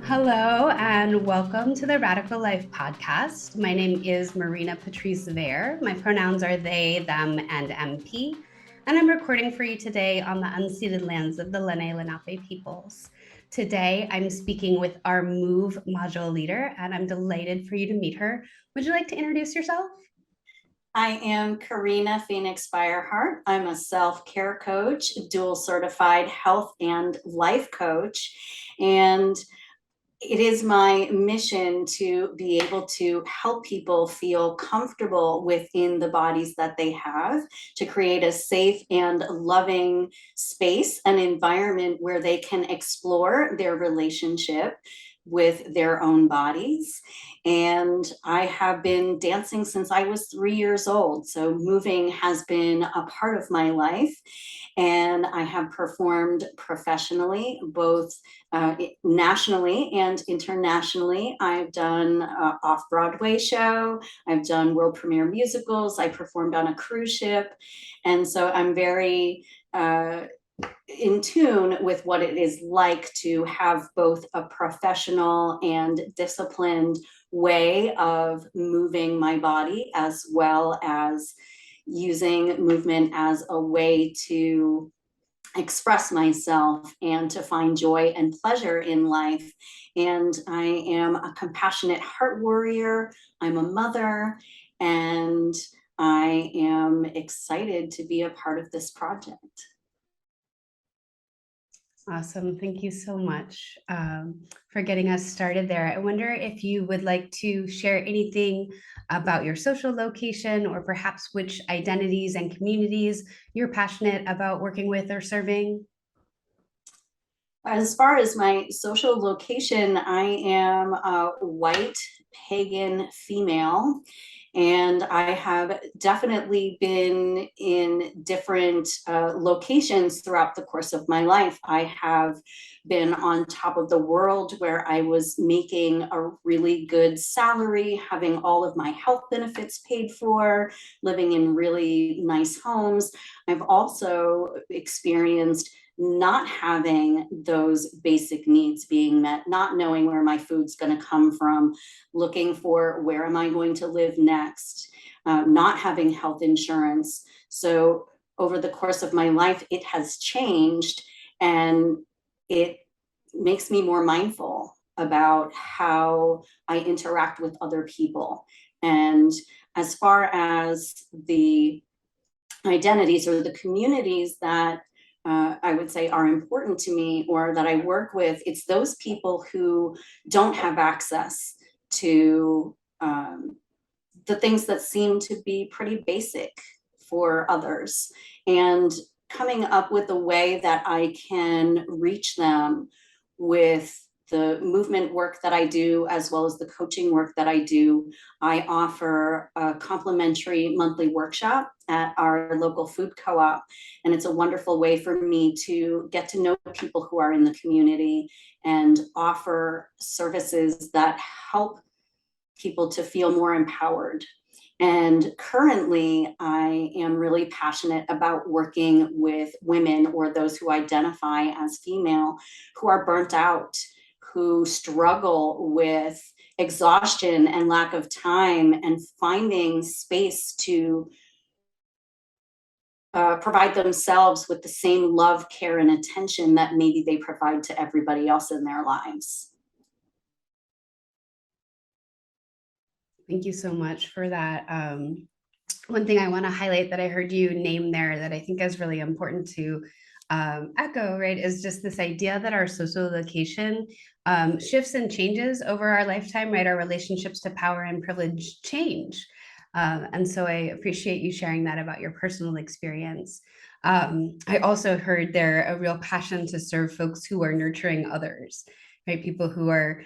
Hello and welcome to the Radikal Life podcast. My name is Marina Patrice Vare. My pronouns are they, them, and MP. And I'm recording for you today on the unceded lands of the Lenni Lenape peoples. Today, I'm speaking with our Move module leader, and I'm delighted for you to meet her. Would you like to introduce yourself? I am Karina Fireheart. I'm a self-care coach, dual certified health and life coach, and it is my mission to be able to help people feel comfortable within the bodies that they have, to create a safe and loving space, an environment where they can explore their relationship with their own bodies. And I have been dancing since I was 3 years old. So moving has been a part of my life. And I have performed professionally, both nationally and internationally. I've done an off-Broadway show. I've done world premiere musicals. I performed on a cruise ship. And so I'm very in tune with what it is like to have both a professional and disciplined way of moving my body, as well as using movement as a way to express myself and to find joy and pleasure in life. And I am a compassionate heart warrior. I'm a mother, and I am excited to be a part of this project. Awesome. Thank you so much for getting us started there. I wonder if you would like to share anything about your social location or perhaps which identities and communities you're passionate about working with or serving. As far as my social location, I am a white pagan female, and I have definitely been in different locations throughout the course of my life. I have been on top of the world where I was making a really good salary, having all of my health benefits paid for, living in really nice homes. I've also experienced not having those basic needs being met, not knowing where my food's going to come from, looking for where am I going to live next, not having health insurance. So over the course of my life, it has changed, and it makes me more mindful about how I interact with other people. And as far as the identities or the communities that I would say are important to me or that I work with, it's those people who don't have access to the things that seem to be pretty basic for others, and coming up with a way that I can reach them with the movement work that I do, as well as the coaching work that I do. I offer a complimentary monthly workshop at our local food co-op, and it's a wonderful way for me to get to know people who are in the community and offer services that help people to feel more empowered. And currently, I am really passionate about working with women or those who identify as female who are burnt out, who struggle with exhaustion and lack of time, and finding space to provide themselves with the same love, care, and attention that maybe they provide to everybody else in their lives. Thank you so much for that. One thing I want to highlight that I heard you name there that I think is really important to echo, right, is just this idea that our social location shifts and changes over our lifetime, right? Our relationships to power and privilege change. And so I appreciate you sharing that about your personal experience. I also heard there a real passion to serve folks who are nurturing others, right? People who are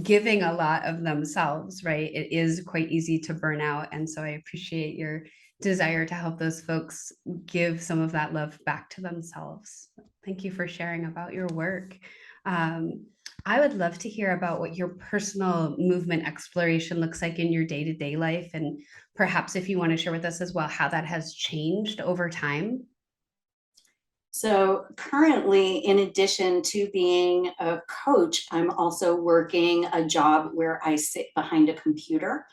giving a lot of themselves, right? It is quite easy to burn out. And so I appreciate your desire to help those folks give some of that love back to themselves. Thank you for sharing about your work. I would love to hear about what your personal movement exploration looks like in your day-to-day life. And perhaps if you want to share with us as well, how that has changed over time. So currently, in addition to being a coach, I'm also working a job where I sit behind a computer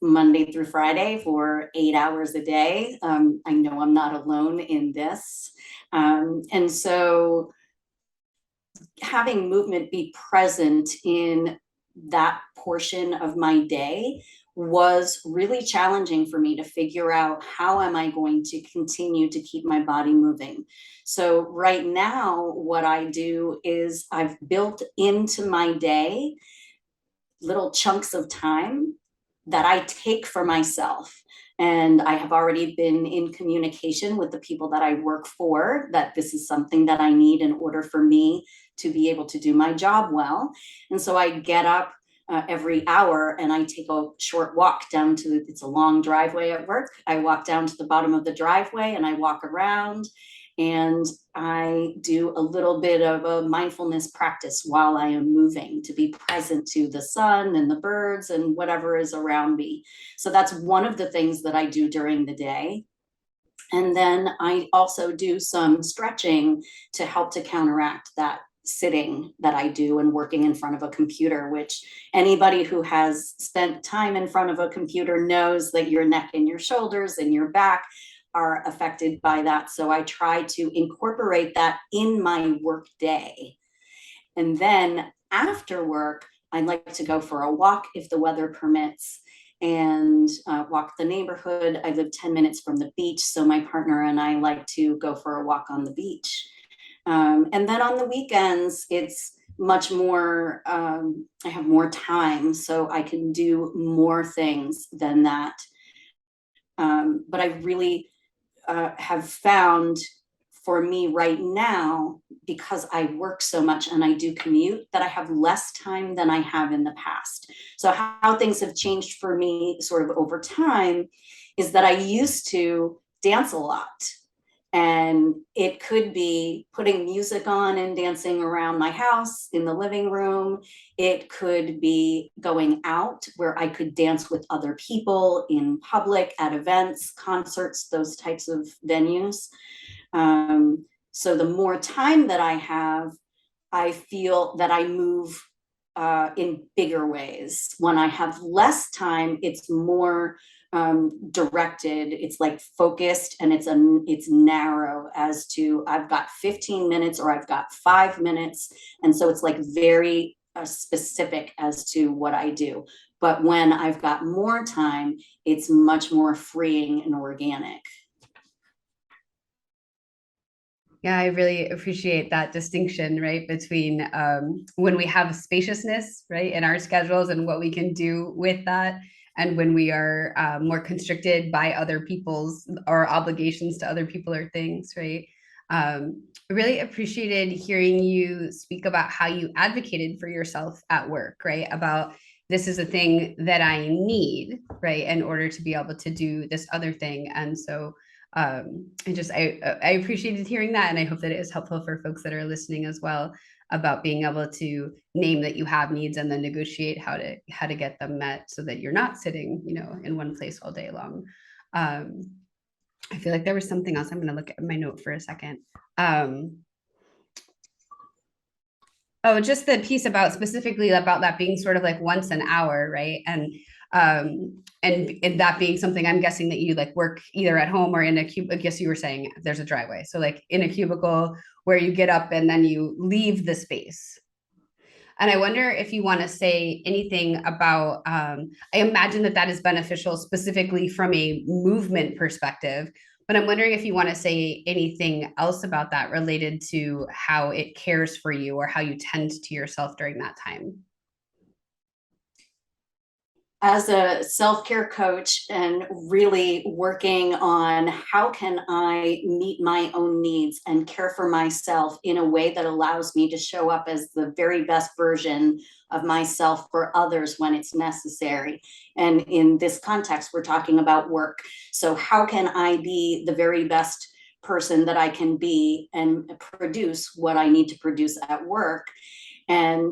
Monday through Friday for 8 hours a day. I know I'm not alone in this. And so having movement be present in that portion of my day was really challenging for me to figure out how am I going to continue to keep my body moving. So right now what I do is I've built into my day little chunks of time that I take for myself. And I have already been in communication with the people that I work for that this is something that I need in order for me to be able to do my job well. And so I get up every hour and I take a short walk down to, it's a long driveway at work. I walk down to the bottom of the driveway and I walk around and I do a little bit of a mindfulness practice while I am moving to be present to the sun and the birds and whatever is around me. So that's one of the things that I do during the day. And then I also do some stretching to help to counteract that sitting that I do and working in front of a computer, which anybody who has spent time in front of a computer knows that your neck and your shoulders and your back are affected by that. So I try to incorporate that in my work day. And then after work, I like to go for a walk if the weather permits and walk the neighborhood. I live 10 minutes from the beach, so my partner and I like to go for a walk on the beach. And then on the weekends, it's much more, I have more time, so I can do more things than that. But I really have found for me right now, because I work so much and I do commute, that I have less time than I have in the past. So how things have changed for me sort of over time is that I used to dance a lot. And it could be putting music on and dancing around my house in the living room. It could be going out where I could dance with other people in public, at events, concerts, those types of venues. So the more time that I have, I feel that I move in bigger ways. When I have less time, it's more directed. It's like focused, and it's narrow as to I've got 15 minutes or I've got 5 minutes, and so it's like very specific as to what I do. But when I've got more time, it's much more freeing and organic. Yeah, I really appreciate that distinction, right, between when we have spaciousness, right, in our schedules and what we can do with that, and when we are more constricted by other people's or obligations to other people or things, right? I really appreciated hearing you speak about how you advocated for yourself at work, right? About this is a thing that I need, right, in order to be able to do this other thing. And so I appreciated hearing that, and I hope that it is helpful for folks that are listening as well, about being able to name that you have needs and then negotiate how to get them met so that you're not sitting, in one place all day long. I feel like there was something else. I'm going to look at my note for a second. Oh, just the piece about specifically about that being sort of like once an hour, right? And that being something I'm guessing that you like work either at home or in a cube. I guess you were saying there's a driveway, so like in a cubicle where you get up and then you leave the space. And I wonder if you want to say anything about, I imagine that that is beneficial specifically from a movement perspective, but I'm wondering if you want to say anything else about that related to how it cares for you or how you tend to yourself during that time. As a self-care coach and really working on how can I meet my own needs and care for myself in a way that allows me to show up as the very best version of myself for others when it's necessary. And in this context, we're talking about work. So how can I be the very best person that I can be and produce what I need to produce at work? And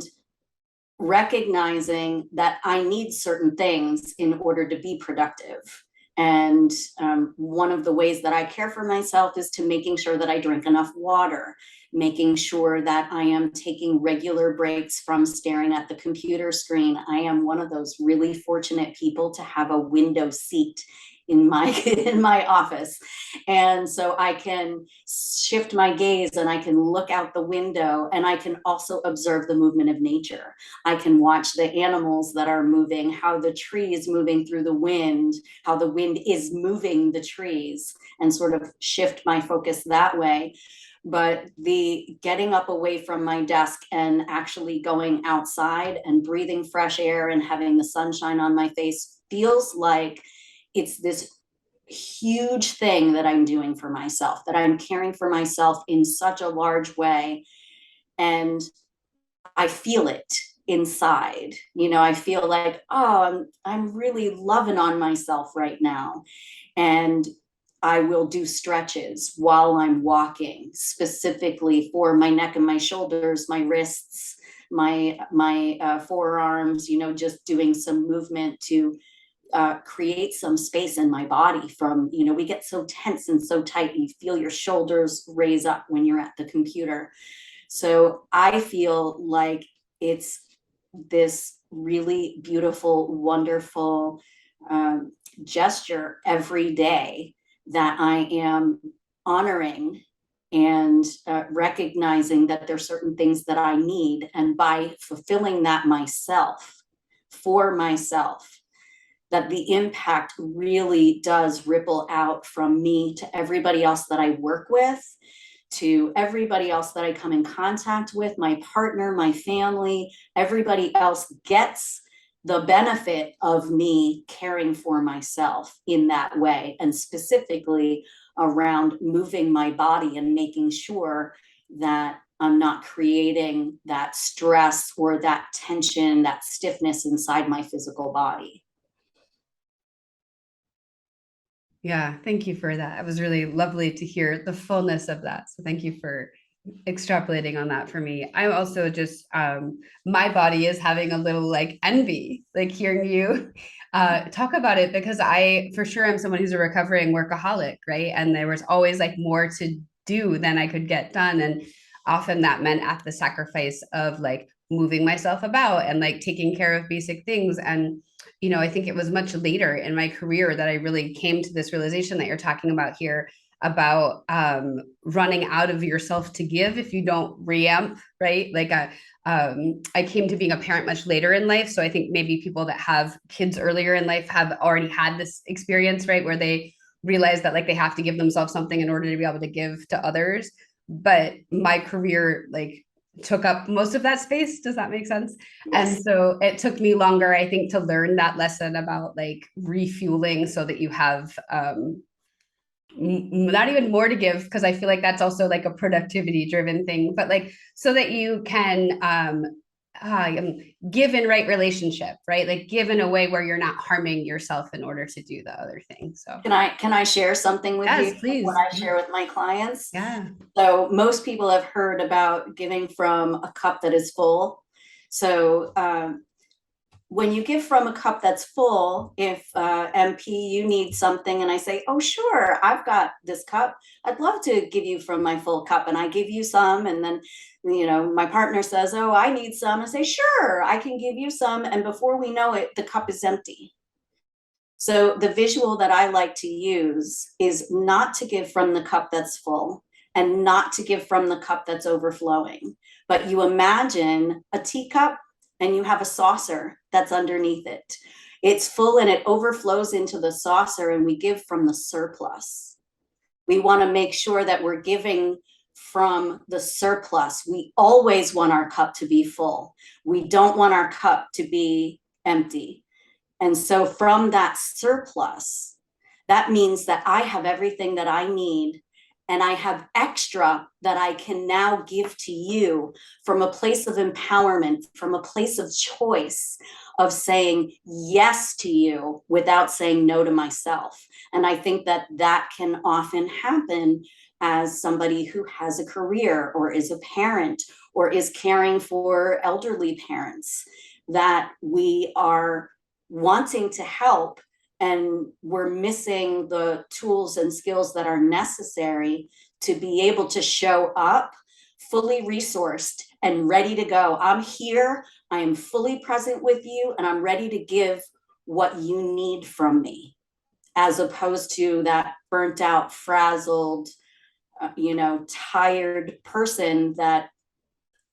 recognizing that I need certain things in order to be productive. And one of the ways that I care for myself is to making sure that I drink enough water, making sure that I am taking regular breaks from staring at the computer screen. I am one of those really fortunate people to have a window seat in my office, and so I can shift my gaze and I can look out the window, and I can also observe the movement of nature. I can watch the animals that are moving, how the tree is moving through the wind, how the wind is moving the trees, and sort of shift my focus that way. But the getting up away from my desk and actually going outside and breathing fresh air and having the sunshine on my face feels like it's this huge thing that I'm doing for myself, that I'm caring for myself in such a large way. And I feel it inside. I feel like, oh, I'm really loving on myself right now. And I will do stretches while I'm walking, specifically for my neck and my shoulders, my wrists, my forearms, just doing some movement to create some space in my body from, we get so tense and so tight, you feel your shoulders raise up when you're at the computer. So I feel like it's this really beautiful, wonderful gesture every day that I am honoring and recognizing that there's certain things that I need. And by fulfilling that myself, for myself, that the impact really does ripple out from me to everybody else that I work with, to everybody else that I come in contact with, my partner, my family. Everybody else gets the benefit of me caring for myself in that way, and specifically around moving my body and making sure that I'm not creating that stress or that tension, that stiffness inside my physical body. Yeah, thank you for that. It was really lovely to hear the fullness of that. So thank you for extrapolating on that for me. I'm also just my body is having a little like envy, like hearing you talk about it, because I for sure am someone who's a recovering workaholic, right? And there was always like more to do than I could get done. And often that meant at the sacrifice of like moving myself about and like taking care of basic things. And I think it was much later in my career that I really came to this realization that you're talking about here, about running out of yourself to give if you don't reamp, right? Like I came to being a parent much later in life. So I think maybe people that have kids earlier in life have already had this experience, right? Where they realize that like they have to give themselves something in order to be able to give to others. But my career like took up most of that space. Does that make sense? And Yes. so it took me longer, I think, to learn that lesson about like refueling so that you have not even more to give, because I feel like that's also like a productivity driven thing, but like so that you can give in right relationship, right? Like give in a way where you're not harming yourself in order to do the other thing. So Can I share something with you? yes, What please. I share with my clients? Yeah. So most people have heard about giving from a cup that is full. So when you give from a cup that's full, if MP, you need something, and I say, oh, sure, I've got this cup. I'd love to give you from my full cup, and I give you some, and then my partner says, oh, I need some. I say, sure, I can give you some, and before we know it, the cup is empty. So the visual that I like to use is not to give from the cup that's full and not to give from the cup that's overflowing, but you imagine a teacup and you have a saucer that's underneath it. It's full and it overflows into the saucer, and we give from the surplus. We want to make sure that we're giving from the surplus. We always want our cup to be full. We don't want our cup to be empty. And so from that surplus, that means that I have everything that I need, and I have extra that I can now give to you from a place of empowerment, from a place of choice, of saying yes to you without saying no to myself. And I think that that can often happen as somebody who has a career or is a parent or is caring for elderly parents, that we are wanting to help, and we're missing the tools and skills that are necessary to be able to show up fully resourced and ready to go. I'm here, I am fully present with you, and I'm ready to give what you need from me, as opposed to that burnt out, frazzled, tired person that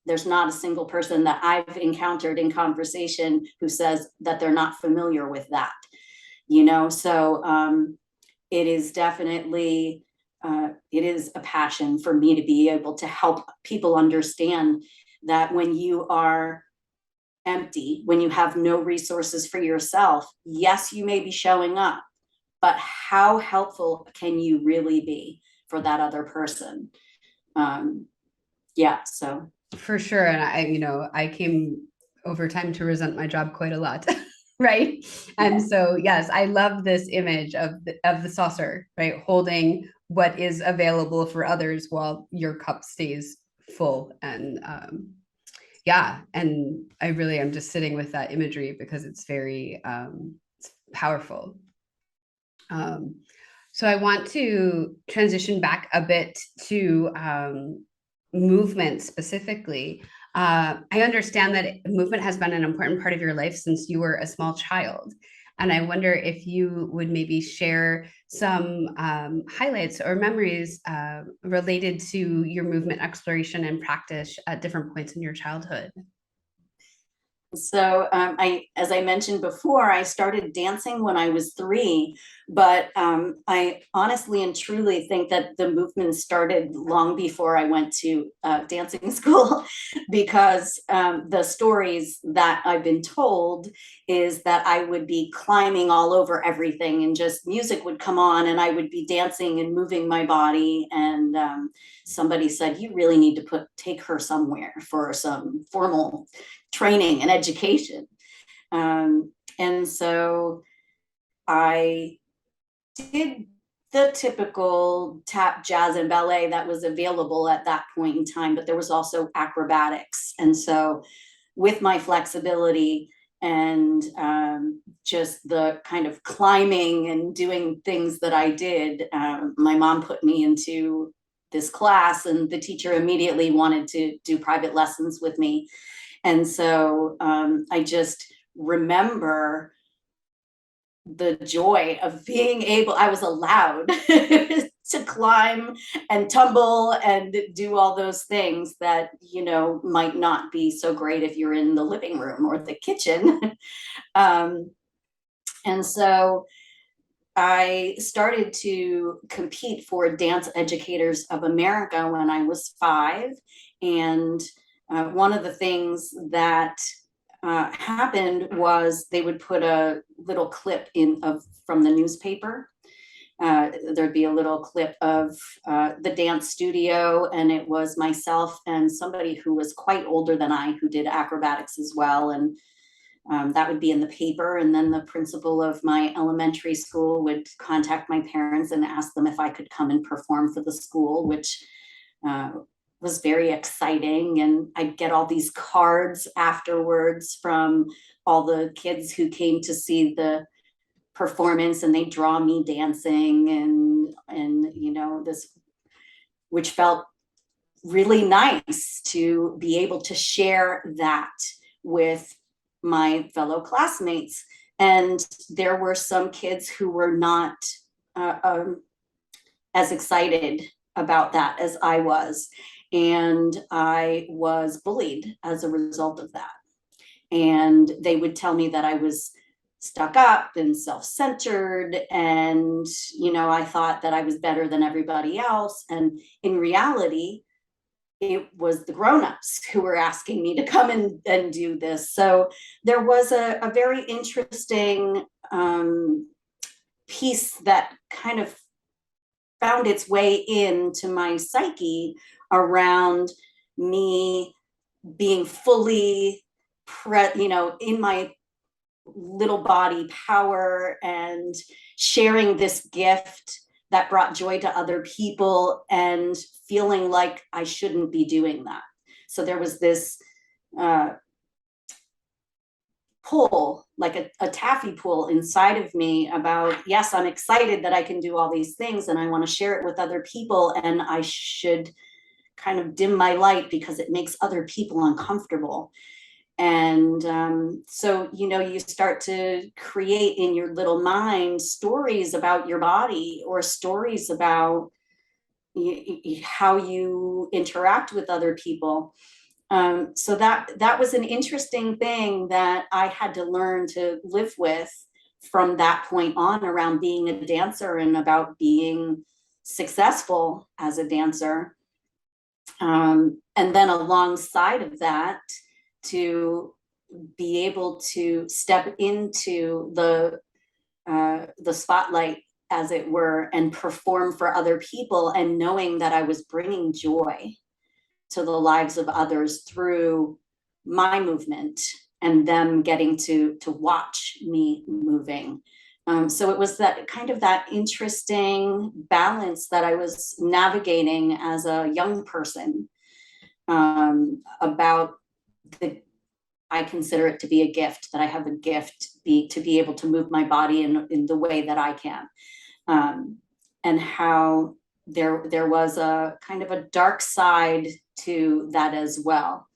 there's not a single person that I've encountered in conversation who says that they're not familiar with that, so it is definitely, it is a passion for me to be able to help people understand that when you are empty, when you have no resources for yourself, yes, you may be showing up, but how helpful can you really be for that other person? So. For sure. And I came over time to resent my job quite a lot. Right. And so, yes, I love this image of the saucer, right? Holding what is available for others while your cup stays full. And and I really am just sitting with that imagery because it's very it's powerful. So I want to transition back a bit to movement specifically. I understand that movement has been an important part of your life since you were a small child. And I wonder if you would maybe share some highlights or memories related to your movement exploration and practice at different points in your childhood. So as I mentioned before, I started dancing when I was 3, but I honestly and truly think that the movement started long before I went to dancing school, because the stories that I've been told is that I would be climbing all over everything, and just music would come on and I would be dancing and moving my body. And somebody said, you really need to take her somewhere for some formal training and education. And so I did the typical tap, jazz, and ballet that was available at that point in time, but there was also acrobatics. And so with my flexibility and just the kind of climbing and doing things that I did, my mom put me into this class, and the teacher immediately wanted to do private lessons with me. And so I just remember the joy of being able, I was allowed to climb and tumble and do all those things that, might not be so great if you're in the living room or the kitchen. And so I started to compete for Dance Educators of America when I was 5. And one of the things that happened was they would put a little clip from the newspaper. There'd be a little clip of the dance studio, and it was myself and somebody who was quite older than I, who did acrobatics as well. And that would be in the paper. And then the principal of my elementary school would contact my parents and ask them if I could come and perform for the school, which was very exciting. And I'd get all these cards afterwards from all the kids who came to see the performance, and they draw me dancing and this, which felt really nice to be able to share that with my fellow classmates. And there were some kids who were not as excited about that as I was. And I was bullied as a result of that. And they would tell me that I was stuck up and self-centered, and I thought that I was better than everybody else. And in reality, it was the grown-ups who were asking me to come and do this. So there was a very interesting piece that kind of found its way into my psyche around me being fully in my little body power and sharing this gift that brought joy to other people, and feeling like I shouldn't be doing that. So there was this pull, like a taffy pull inside of me about, yes, I'm excited that I can do all these things and I want to share it with other people, and I should kind of dim my light because it makes other people uncomfortable. And so, you start to create in your little mind stories about your body, or stories about how you interact with other people. So that was an interesting thing that I had to learn to live with from that point on, around being a dancer and about being successful as a dancer. And then alongside of that, to be able to step into the spotlight, as it were, and perform for other people, and knowing that I was bringing joy to the lives of others through my movement, and them getting to watch me moving. So it was that kind of that interesting balance that I was navigating as a young person, about I consider it to be a gift, that I have a gift to be able to move my body in the way that I can. And how there was a kind of a dark side to that as well.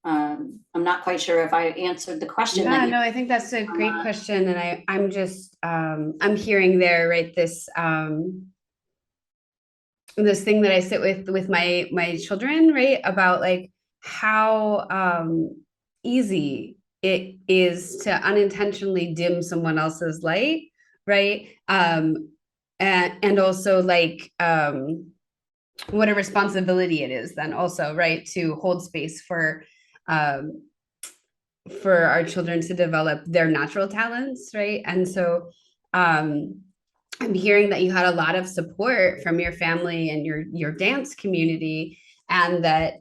I'm not quite sure if I answered the question. Yeah, no, I think that's a great question. And I'm just, I'm hearing there, right, this thing that I sit with my children, right, about like how easy it is to unintentionally dim someone else's light, right? And also like what a responsibility it is then also, right, to hold space um for our children to develop their natural talents, right? And so I'm hearing that you had a lot of support from your family and your dance community, and that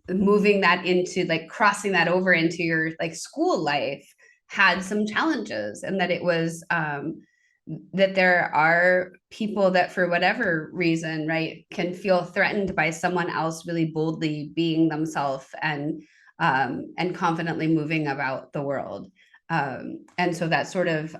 moving that into like crossing that over into your like school life had some challenges, and that it was that there are people that for whatever reason, right, can feel threatened by someone else really boldly being themselves and confidently moving about the world. And so that sort of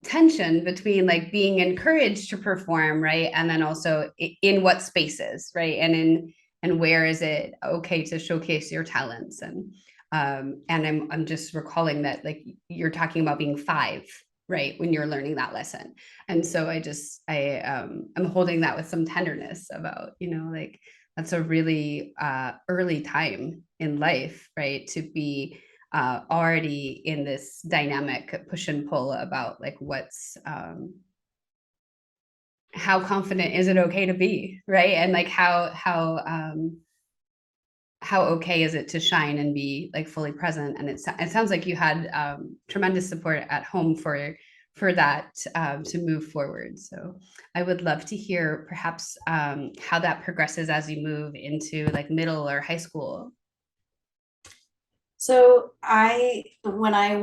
tension between like being encouraged to perform, right, and then also in what spaces, right, and where is it okay to showcase your talents. And I'm just recalling that like you're talking about being 5, right, when you're learning that lesson. And so I'm holding that with some tenderness about, like that's a really early time in life, right, to be already in this dynamic push and pull about like how confident is it okay to be, right, and like how okay is it to shine and be like fully present. And it sounds like you had tremendous support at home for that to move forward. So I would love to hear perhaps how that progresses as you move into like middle or high school. So when I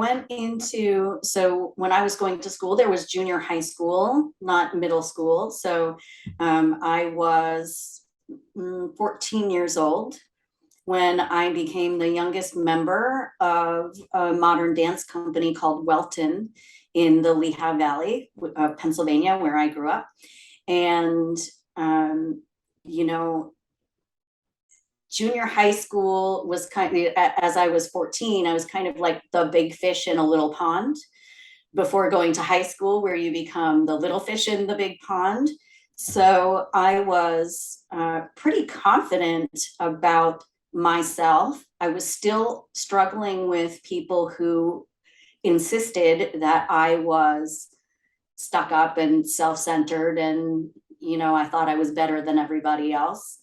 was going to school, there was junior high school, not middle school. So I was 14 years old when I became the youngest member of a modern dance company called Welton in the Lehigh Valley of Pennsylvania, where I grew up. And, you know, junior high school was kind of, as I was 14, I was kind of like the big fish in a little pond before going to high school, where you become the little fish in the big pond. So I was pretty confident about myself. I was still struggling with people who insisted that I was stuck up and self-centered, and I thought I was better than everybody else.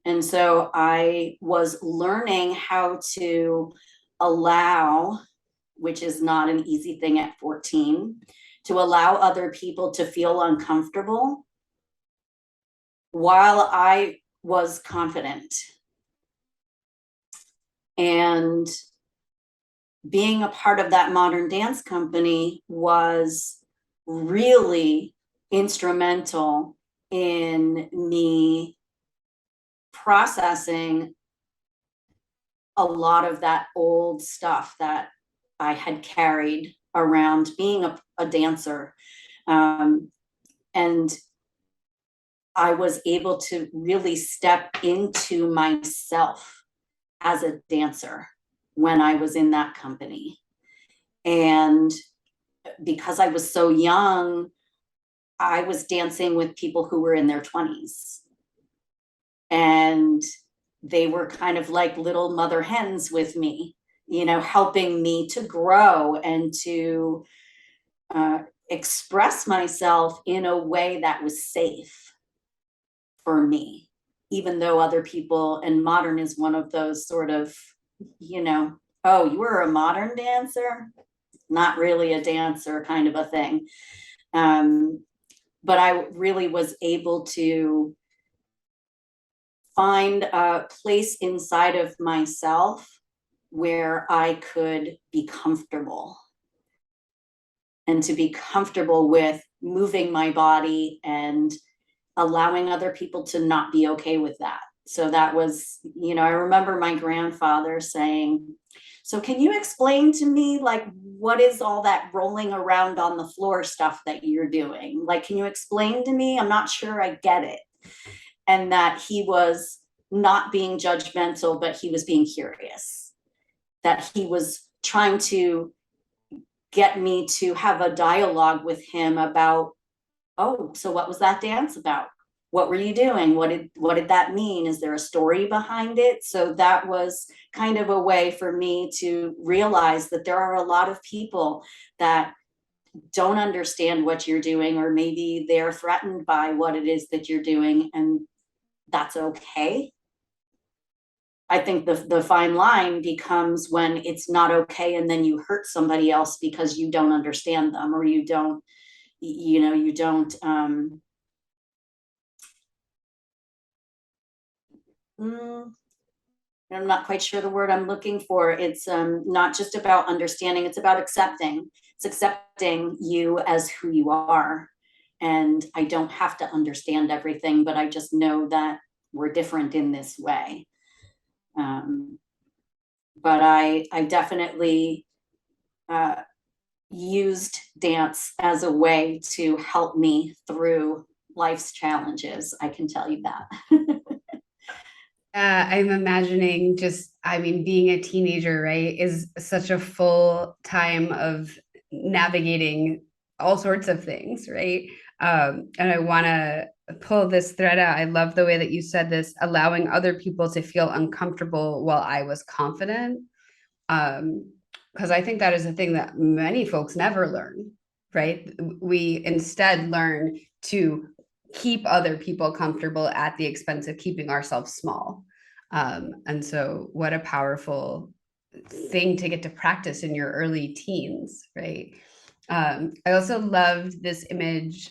And so I was learning how to allow, which is not an easy thing at 14, to allow other people to feel uncomfortable while I was confident. And being a part of that modern dance company was really instrumental in me processing a lot of that old stuff that I had carried around being a dancer. And I was able to really step into myself as a dancer when I was in that company. And because I was so young, I was dancing with people who were in their 20s. And they were kind of like little mother hens with me, you know, helping me to grow and to express myself in a way that was safe for me, even though other people, and modern is one of those sort of, you know, oh, you were a modern dancer, not really a dancer kind of a thing. But I really was able to find a place inside of myself where I could be comfortable, and to be comfortable with moving my body and allowing other people to not be okay with that. So that was, you know, I remember my grandfather saying, so can you explain to me, like, what is all that rolling around on the floor stuff that you're doing? Like, can you explain to me? I'm not sure I get it. And that he was not being judgmental, but he was being curious, that he was trying to get me to have a dialogue with him about, oh, so what was that dance about? What were you doing? What did that mean? Is there a story behind it? So that was kind of a way for me to realize that there are a lot of people that don't understand what you're doing, or maybe they're threatened by what it is that you're doing, and that's okay. I think the fine line becomes when it's not okay and then you hurt somebody else because you don't understand them, or you don't, you know, you don't I'm not quite sure the word I'm looking for. It's not just about understanding, it's about accepting. It's accepting you as who you are. And I don't have to understand everything, but I just know that we're different in this way. But I definitely used dance as a way to help me through life's challenges. I can tell you that. I'm imagining just, I mean, being a teenager, right, is such a full time of navigating all sorts of things, right? And I want to pull this thread out. I love the way that you said this, allowing other people to feel uncomfortable while I was confident. Because I think that is a thing that many folks never learn, right? We instead learn to keep other people comfortable at the expense of keeping ourselves small. And so, what a powerful thing to get to practice in your early teens, right? I also loved this image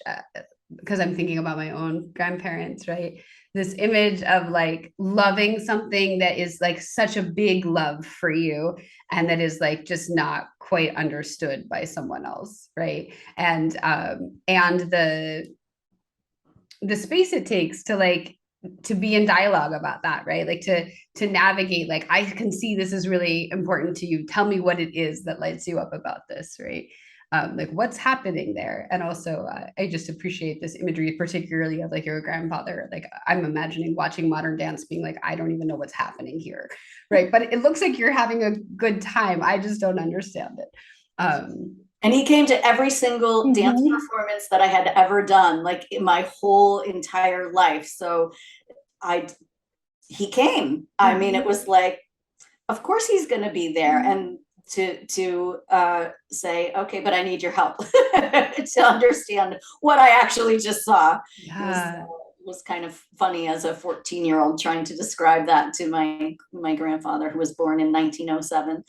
because I'm thinking about my own grandparents, right? This image of like loving something that is like such a big love for you and that is like just not quite understood by someone else, right? And the space it takes to like to be in dialogue about that, right? Like to navigate, like, I can see this is really important to you, tell me what it is that lights you up about this, right? Like what's happening there. And also I just appreciate this imagery, particularly of like your grandfather. Like I'm imagining watching modern dance being like, I don't even know what's happening here, right? But it looks like you're having a good time, I just don't understand it. And he came to every single dance performance that I had ever done, like in my whole entire life. So he came. I mean, it was like, of course he's going to be there. And to say, okay, but I need your help to understand what I actually just saw. Yeah. Was kind of funny as a 14-year-old trying to describe that to my grandfather, who was born in 1907.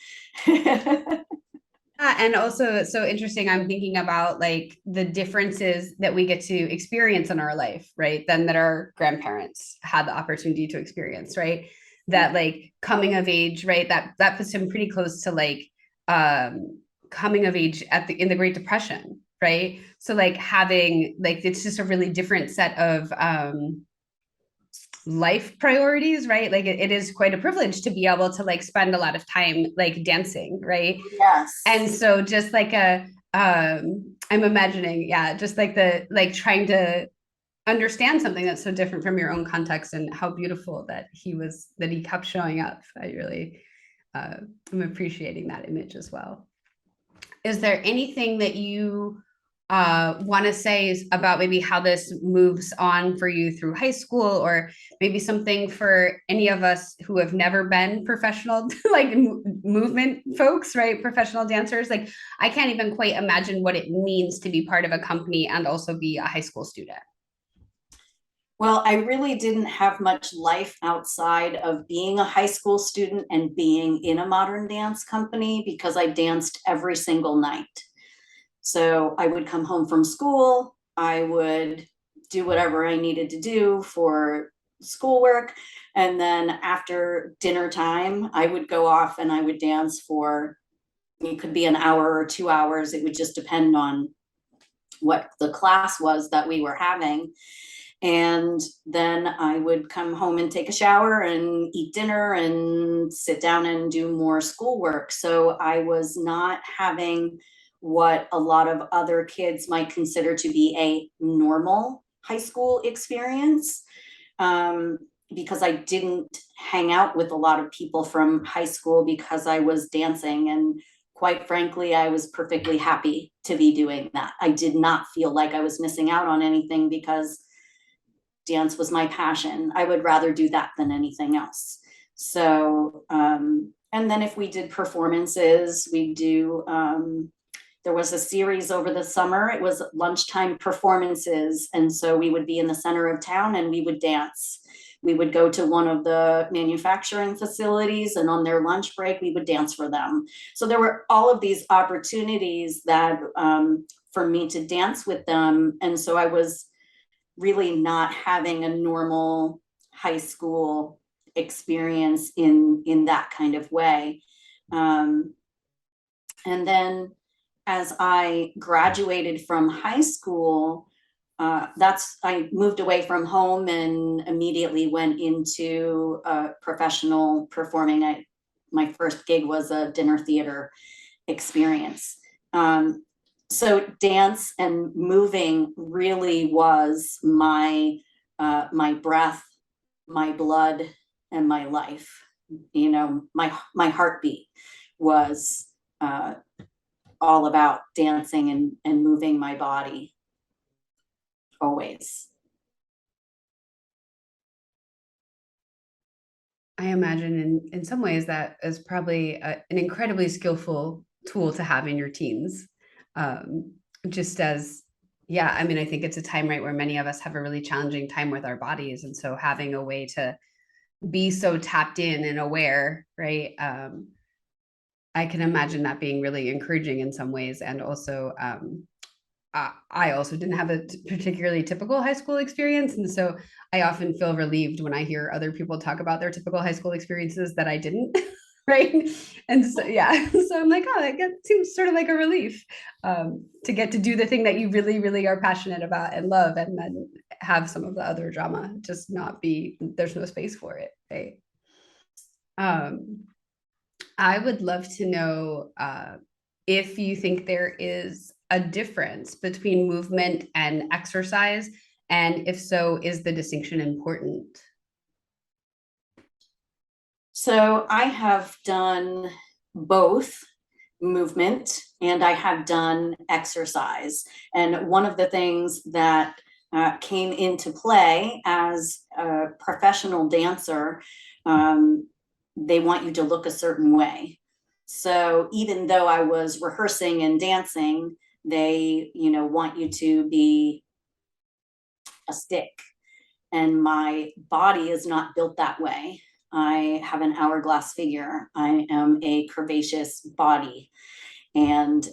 And also it's so interesting. I'm thinking about like the differences that we get to experience in our life, right? Than that our grandparents had the opportunity to experience, right? That like coming of age, right? That puts him pretty close to like coming of age at the in the Great Depression, right? So like having like it's just a really different set of life priorities, right? Like it is quite a privilege to be able to like spend a lot of time like dancing, right? Yes. And so just like I'm imagining, yeah, just like the like trying to understand something that's so different from your own context, and how beautiful that he kept showing up. I really I'm appreciating that image as well. Is there anything that you want to say about maybe how this moves on for you through high school, or maybe something for any of us who have never been professional, like movement folks, right? Professional dancers. Like, I can't even quite imagine what it means to be part of a company and also be a high school student. Well, I really didn't have much life outside of being a high school student and being in a modern dance company, because I danced every single night. So I would come home from school, I would do whatever I needed to do for schoolwork. And then after dinner time, I would go off and I would dance for, it could be an hour or 2 hours. It would just depend on what the class was that we were having. And then I would come home and take a shower and eat dinner and sit down and do more schoolwork. So I was not having what a lot of other kids might consider to be a normal high school experience, because I didn't hang out with a lot of people from high school because I was dancing. And quite frankly, I was perfectly happy to be doing that. I did not feel like I was missing out on anything because dance was my passion. I would rather do that than anything else. So, and then if we did performances, we do, there was a series over the summer. It was lunchtime performances. And so we would be in the center of town and we would dance. We would go to one of the manufacturing facilities, and on their lunch break, we would dance for them. So there were all of these opportunities that, for me to dance with them. And so I was really not having a normal high school experience in that kind of way. And then as I graduated from high school, I moved away from home and immediately went into professional performing. My first gig was a dinner theater experience. So dance and moving really was my breath, my blood, and my life. You know, my heartbeat was all about dancing and moving my body always. I imagine in some ways that is probably an incredibly skillful tool to have in your teens. Um, just as, yeah, I mean, I think it's a time, right, where many of us have a really challenging time with our bodies. And so having a way to be so tapped in and aware, right? I can imagine that being really encouraging in some ways. And also, I also didn't have a particularly typical high school experience. And so I often feel relieved when I hear other people talk about their typical high school experiences that I didn't. Right. And so, yeah. So I'm like, oh, that seems sort of like a relief, to get to do the thing that you really, really are passionate about and love, and then have some of the other drama just not be, there's no space for it. Right. Um, I would love to know if you think there is a difference between movement and exercise, and if so, is the distinction important? So I have done both movement and I have done exercise. And one of the things that came into play as a professional dancer, they want you to look a certain way. So even though I was rehearsing and dancing, they, want you to be a stick. And my body is not built that way. I have an hourglass figure. I am a curvaceous body. And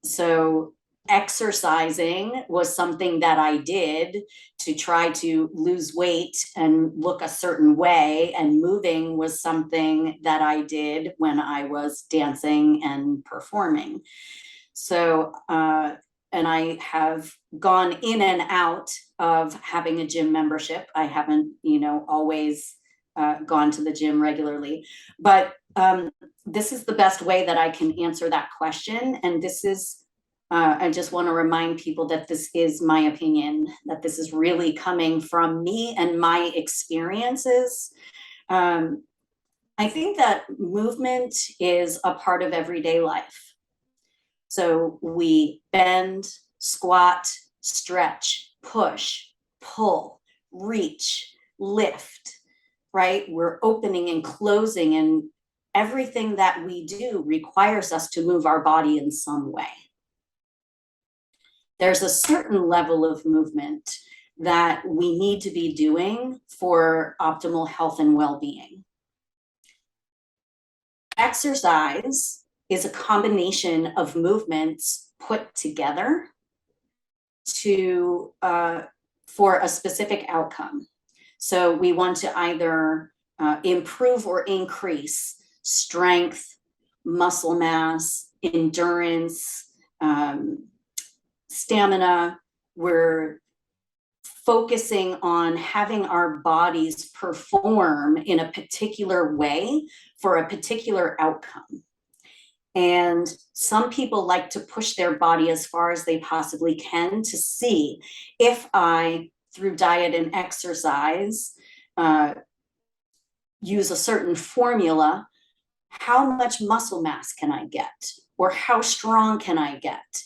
so exercising was something that I did to try to lose weight and look a certain way. And moving was something that I did when I was dancing and performing. So I have gone in and out of having a gym membership. I haven't, always gone to the gym regularly, but this is the best way that I can answer that question. And this is, I just want to remind people that this is my opinion, that this is really coming from me and my experiences. I think that movement is a part of everyday life. So we bend, squat, stretch, push, pull, reach, lift, right? We're opening and closing, and everything that we do requires us to move our body in some way. There's a certain level of movement that we need to be doing for optimal health and well-being. Exercise is a combination of movements put together to for a specific outcome. So we want to either improve or increase strength, muscle mass, endurance, stamina. We're focusing on having our bodies perform in a particular way for a particular outcome. And some people like to push their body as far as they possibly can to see if I, through diet and exercise, use a certain formula, how much muscle mass can I get? Or how strong can I get?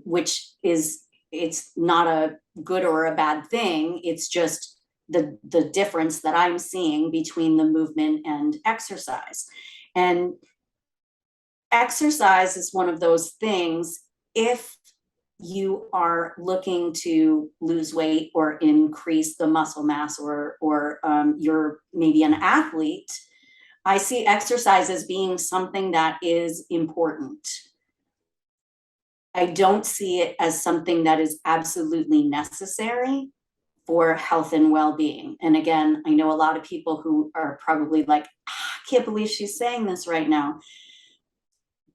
Which is, it's not a good or a bad thing. It's just the difference that I'm seeing between the movement and exercise. And exercise is one of those things, if you are looking to lose weight or increase the muscle mass, or you're maybe an athlete, I see exercise as being something that is important. I don't see it as something that is absolutely necessary for health and well-being. And again, I know a lot of people who are probably like, I can't believe she's saying this right now.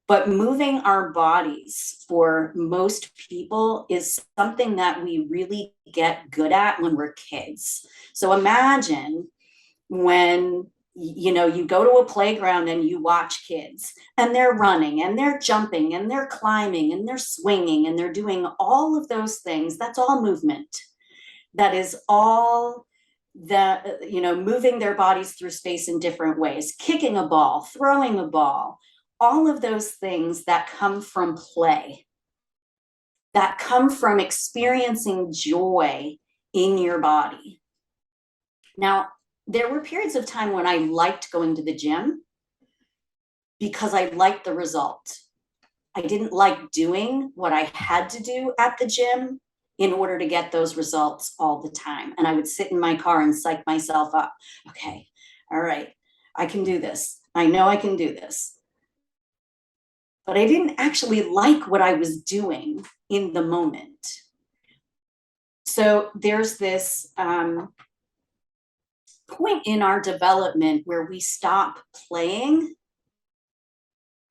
But moving our bodies for most people is something that we really get good at when we're kids. So imagine when you go to a playground and you watch kids and they're running and they're jumping and they're climbing and they're swinging and they're doing all of those things. That's all movement. That is all that, moving their bodies through space in different ways, kicking a ball, throwing a ball, all of those things that come from play, that come from experiencing joy in your body. Now, there were periods of time when I liked going to the gym because I liked the result. I didn't like doing what I had to do at the gym in order to get those results all the time. And I would sit in my car and psych myself up. Okay, all right, I can do this. I know I can do this. But I didn't actually like what I was doing in the moment. So there's this point in our development where we stop playing,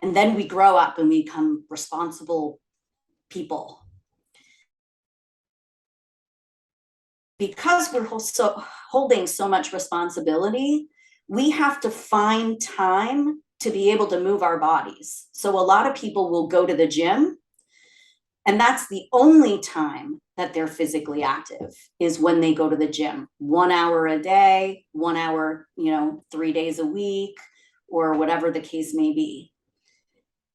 and then we grow up and we become responsible people. Because we're holding so much responsibility, we have to find time to be able to move our bodies. So a lot of people will go to the gym, and that's the only time that they're physically active, is when they go to the gym. 1 hour a day, 1 hour, 3 days a week, or whatever the case may be.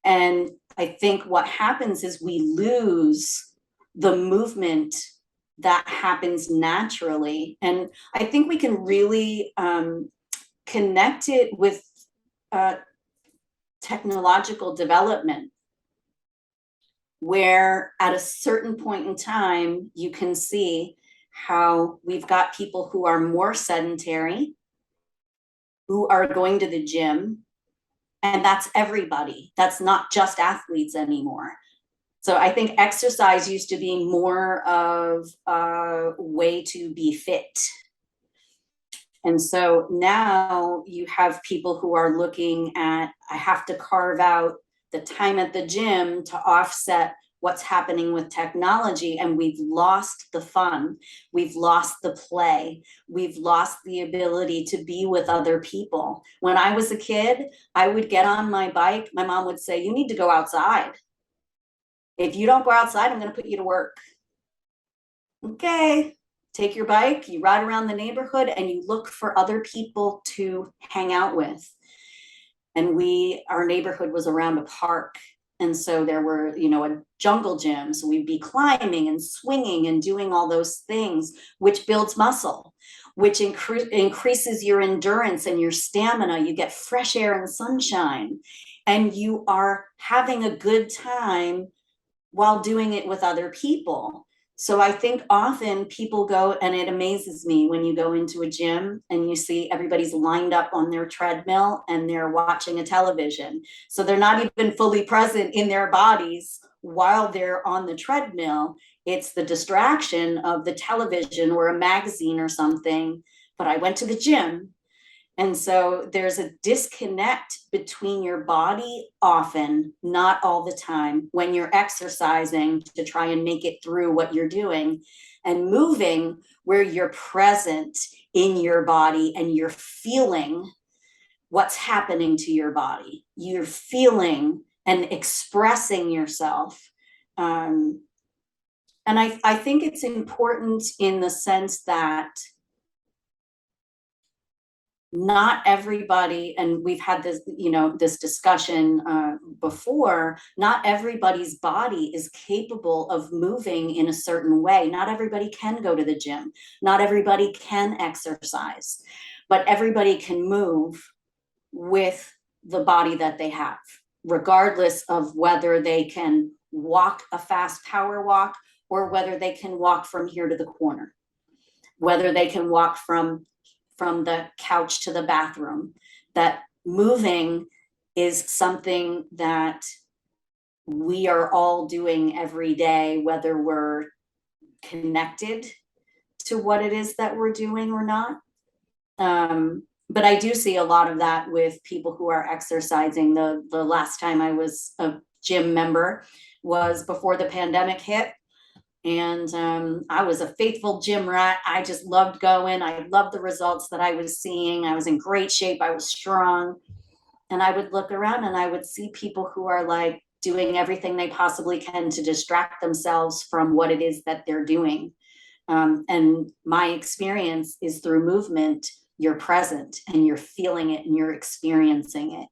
And I think what happens is we lose the movement that happens naturally. And I think we can really connect it with technological development, where at a certain point in time, you can see how we've got people who are more sedentary, who are going to the gym, and that's everybody. That's not just athletes anymore. So I think exercise used to be more of a way to be fit. And so now you have people who are looking at, I have to carve out the time at the gym to offset what's happening with technology, and we've lost the fun, we've lost the play, we've lost the ability to be with other people. When I was a kid, I would get on my bike, my mom would say, you need to go outside. If you don't go outside, I'm going to put you to work. Okay, take your bike, you ride around the neighborhood, and you look for other people to hang out with. And our neighborhood was around a park. And so there were, a jungle gym. So we'd be climbing and swinging and doing all those things, which builds muscle, which increases your endurance and your stamina. You get fresh air and sunshine, and you are having a good time while doing it with other people. So I think often people go, and it amazes me when you go into a gym and you see everybody's lined up on their treadmill and they're watching a television. So they're not even fully present in their bodies while they're on the treadmill. It's the distraction of the television or a magazine or something. But I went to the gym. And so there's a disconnect between your body often, not all the time, when you're exercising to try and make it through what you're doing, and moving where you're present in your body and you're feeling what's happening to your body. You're feeling and expressing yourself. And I think it's important in the sense that not everybody, and we've had this, this discussion before, not everybody's body is capable of moving in a certain way. Not everybody can go to the gym. Not everybody can exercise, but everybody can move with the body that they have, regardless of whether they can walk a fast power walk or whether they can walk from here to the corner, whether they can walk from the couch to the bathroom. That moving is something that we are all doing every day, whether we're connected to what it is that we're doing or not. But I do see a lot of that with people who are exercising. The last time I was a gym member was before the pandemic hit. And I was a faithful gym rat. I just loved going. I loved the results that I was seeing. I was in great shape. I was strong. And I would look around and I would see people who are like doing everything they possibly can to distract themselves from what it is that they're doing. And my experience is through movement, you're present and you're feeling it and you're experiencing it.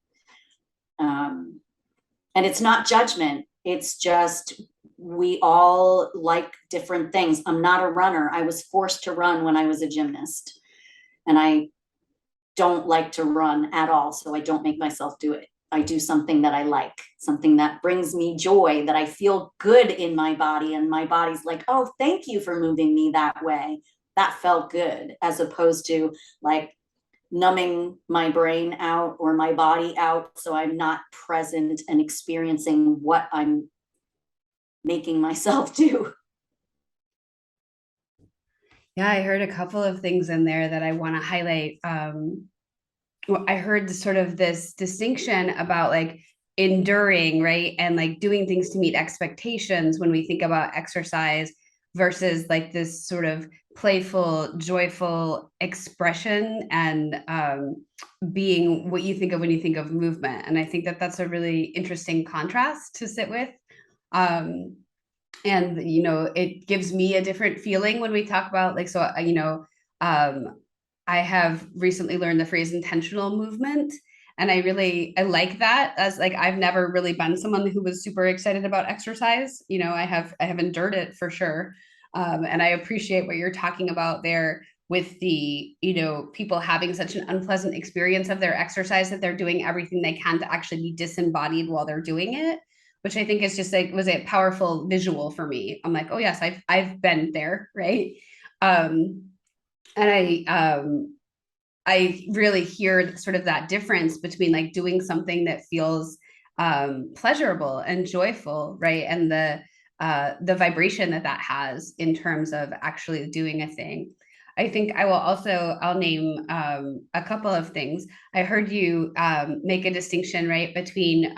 And it's not judgment. It's just, we all like different things. I'm not a runner. I was forced to run when I was a gymnast, and I don't like to run at all. So I don't make myself do it. I do something that I like, something that brings me joy, that I feel good in my body. And my body's like, oh, thank you for moving me that way. That felt good, as opposed to like numbing my brain out or my body out. So I'm not present and experiencing what I'm making myself do. Yeah, I heard a couple of things in there that I want to highlight. I heard sort of this distinction about like enduring, right? And like doing things to meet expectations when we think about exercise versus like this sort of playful, joyful expression and being what you think of when you think of movement. And I think that that's a really interesting contrast to sit with. Um, and it gives me a different feeling when we talk about like, so I have recently learned the phrase intentional movement, and I like that. As like, I've never really been someone who was super excited about exercise. I have endured it for sure. And I appreciate what you're talking about there with the people having such an unpleasant experience of their exercise that they're doing everything they can to actually be disembodied while they're doing it, which I think is just like, was a powerful visual for me. I'm like, oh yes, I've been there, right? And I really hear sort of that difference between like doing something that feels pleasurable and joyful, right? And the vibration that that has in terms of actually doing a thing. I think I'll name a couple of things. I heard you make a distinction, right, between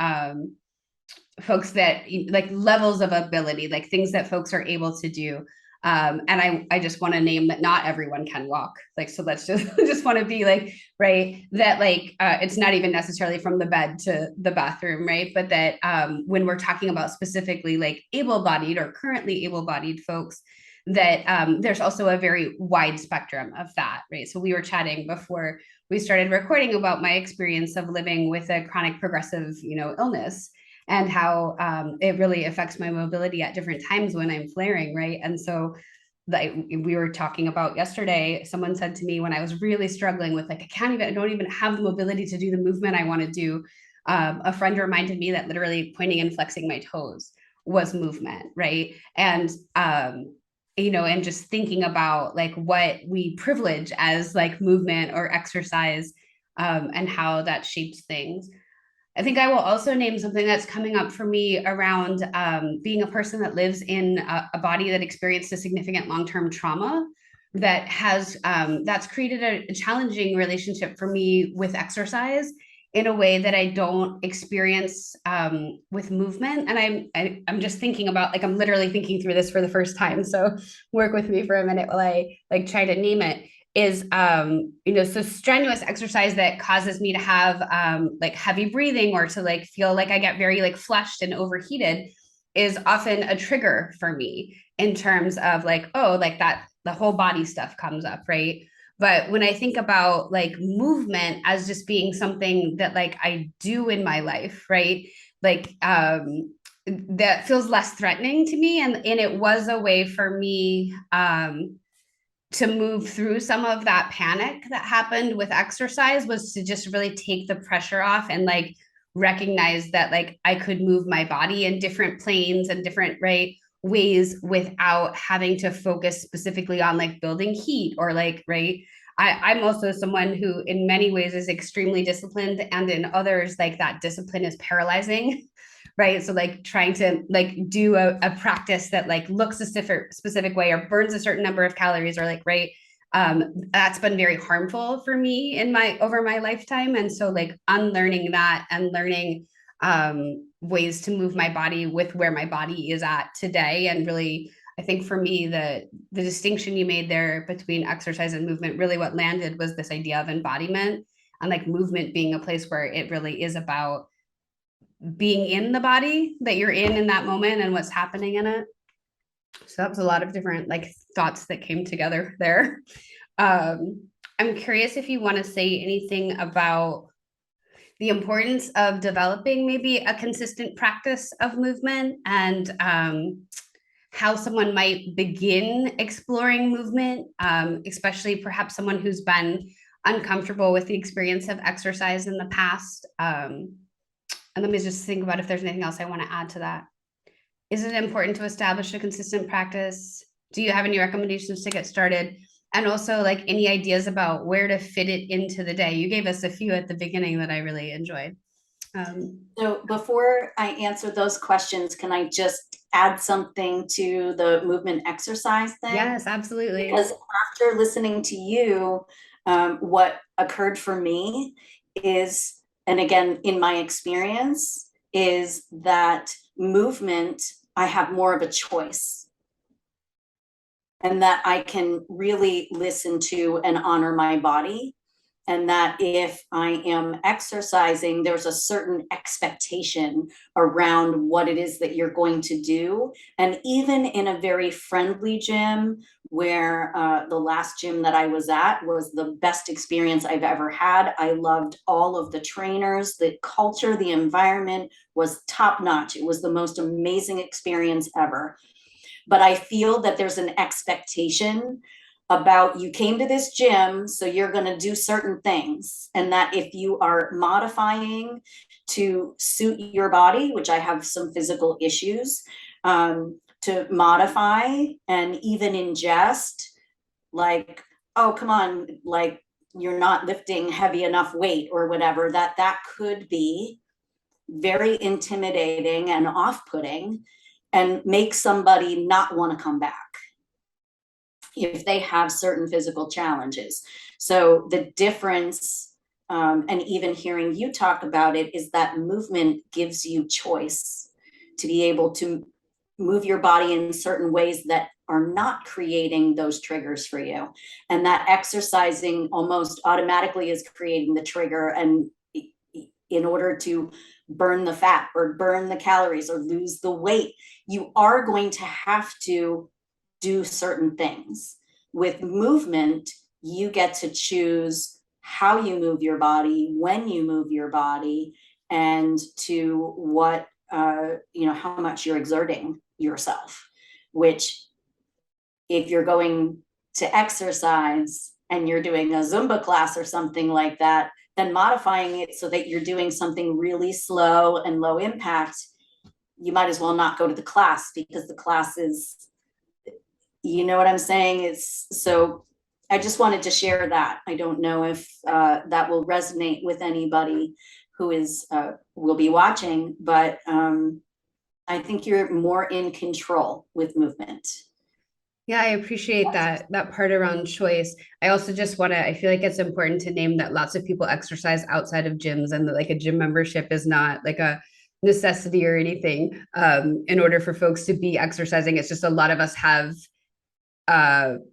folks that like levels of ability, like things that folks are able to do. And I just want to name that not everyone can walk. Like, so let's just want to be like, right, that like it's not even necessarily from the bed to the bathroom, right? But that when we're talking about specifically like able-bodied or currently able-bodied folks, that there's also a very wide spectrum of that, right? So we were chatting before we started recording about my experience of living with a chronic progressive, illness, and how it really affects my mobility at different times when I'm flaring, right? And so like we were talking about yesterday, someone said to me when I was really struggling with like, I don't even have the mobility to do the movement I want to do. A friend reminded me that literally pointing and flexing my toes was movement, right? And and just thinking about like what we privilege as like movement or exercise, and how that shapes things. I think I will also name something that's coming up for me around being a person that lives in a body that experienced a significant long-term trauma that has that's created a challenging relationship for me with exercise in a way that I don't experience with movement. And I'm just thinking about like I'm literally thinking through this for the first time. So work with me for a minute while I like try to name it. Is so strenuous exercise that causes me to have like heavy breathing or to like feel like I get very like flushed and overheated is often a trigger for me in terms of like, oh, like that the whole body stuff comes up, right? But when I think about like movement as just being something that like I do in my life, right? Like that feels less threatening to me, and it was a way for me to move through some of that panic that happened with exercise, was to just really take the pressure off and like recognize that like I could move my body in different planes and different ways without having to focus specifically on like building heat or like right. I'm also someone who in many ways is extremely disciplined, and in others like that discipline is paralyzing. Right, so like trying to like do a practice that like looks a specific way or burns a certain number of calories or like right, that's been very harmful for me in my over my lifetime. And so like unlearning that and learning ways to move my body with where my body is at today. And really, I think for me the distinction you made there between exercise and movement, really what landed was this idea of embodiment, and like movement being a place where it really is about being in the body that you're in that moment and what's happening in it. So that was a lot of different like thoughts that came together there. I'm curious if you want to say anything about the importance of developing maybe a consistent practice of movement, and how someone might begin exploring movement, especially perhaps someone who's been uncomfortable with the experience of exercise in the past. And let me just think about if there's anything else I want to add to that. Is it important to establish a consistent practice? Do you have any recommendations to get started? And also like any ideas about where to fit it into the day? You gave us a few at the beginning that I really enjoyed. So before I answer those questions, can I just add something to the movement exercise thing? Yes, absolutely. Because after listening to you, what occurred for me is, and again, in my experience, is that movement, I have more of a choice, and that I can really listen to and honor my body. And that if I am exercising, there's a certain expectation around what it is that you're going to do. And even in a very friendly gym, where the last gym that I was at was the best experience I've ever had. I loved all of the trainers, the culture, the environment was top notch. It was the most amazing experience ever. But I feel that there's an expectation about, you came to this gym, so you're going to do certain things. And that if you are modifying to suit your body, which I have some physical issues, to modify and even ingest, like, oh, come on, like you're not lifting heavy enough weight or whatever, that could be very intimidating and off-putting and make somebody not want to come back if they have certain physical challenges. So the difference, and even hearing you talk about it, is that movement gives you choice. to be able to move your body in certain ways that are not creating those triggers for you. And that exercising almost automatically is creating the trigger. And in order to burn the fat or burn the calories or lose the weight, you are going to have to do certain things. With movement, you get to choose how you move your body, when you move your body, and to what, how much you're exerting yourself, which if you're going to exercise and you're doing a Zumba class or something like that, then modifying it so that you're doing something really slow and low impact, you might as well not go to the class, because the class is, you know what I'm saying? It's so, I just wanted to share that. I don't know if that will resonate with anybody who is will be watching, but I think you're more in control with movement. Yeah, I appreciate that part around choice. I also just want to, I feel like it's important to name that lots of people exercise outside of gyms, and that like a gym membership is not like a necessity or anything in order for folks to be exercising. It's just a lot of us have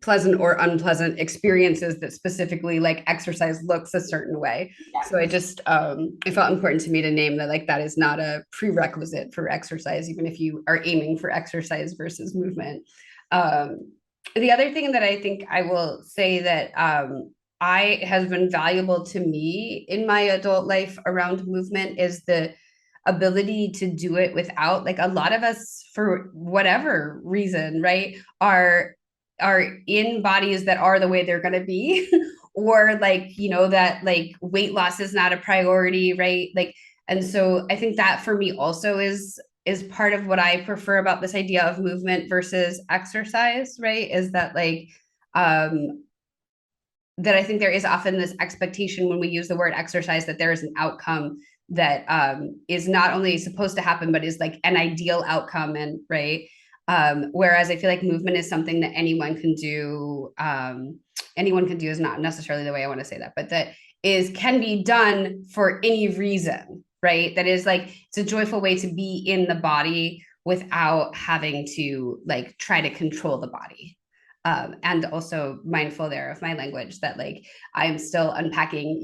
pleasant or unpleasant experiences that specifically like exercise looks a certain way. Yeah. So I just it felt important to me to name that like that is not a prerequisite for exercise, even if you are aiming for exercise versus movement. The other thing that I think I will say that I has been valuable to me in my adult life around movement is the ability to do it without, like, a lot of us for whatever reason, right, are in bodies that are the way they're going to be or like, that like weight loss is not a priority, right? Like, and so I think that for me also is part of what I prefer about this idea of movement versus exercise, right? Is that like that I think there is often this expectation when we use the word exercise that there is an outcome that is not only supposed to happen, but is like an ideal outcome. And right. Whereas I feel like movement is something that anyone can do. Anyone can do is not necessarily the way I want to say that, but that can be done for any reason, right? That is like, it's a joyful way to be in the body without having to like try to control the body. And also mindful there of my language, that like I'm still unpacking,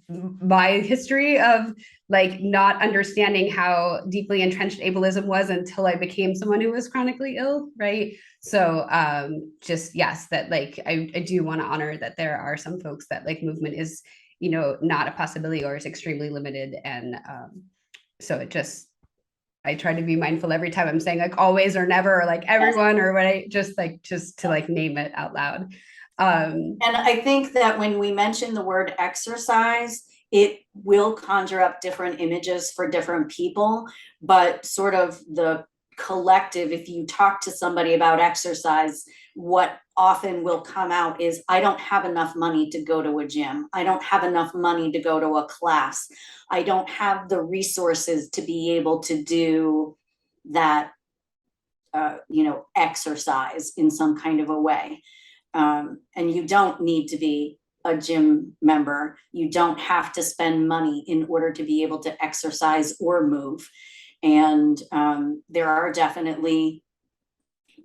my history of like not understanding how deeply entrenched ableism was until I became someone who was chronically ill, right? So just yes, that like I do want to honor that there are some folks that like movement is, not a possibility or is extremely limited. And so it just, I try to be mindful every time I'm saying like always or never or like everyone or what, I just to like name it out loud. And I think that when we mention the word exercise, it will conjure up different images for different people, but sort of the collective, if you talk to somebody about exercise, what often will come out is, I don't have enough money to go to a gym. I don't have enough money to go to a class. I don't have the resources to be able to do that, exercise in some kind of a way. And you don't need to be a gym member. You don't have to spend money in order to be able to exercise or move. And there are definitely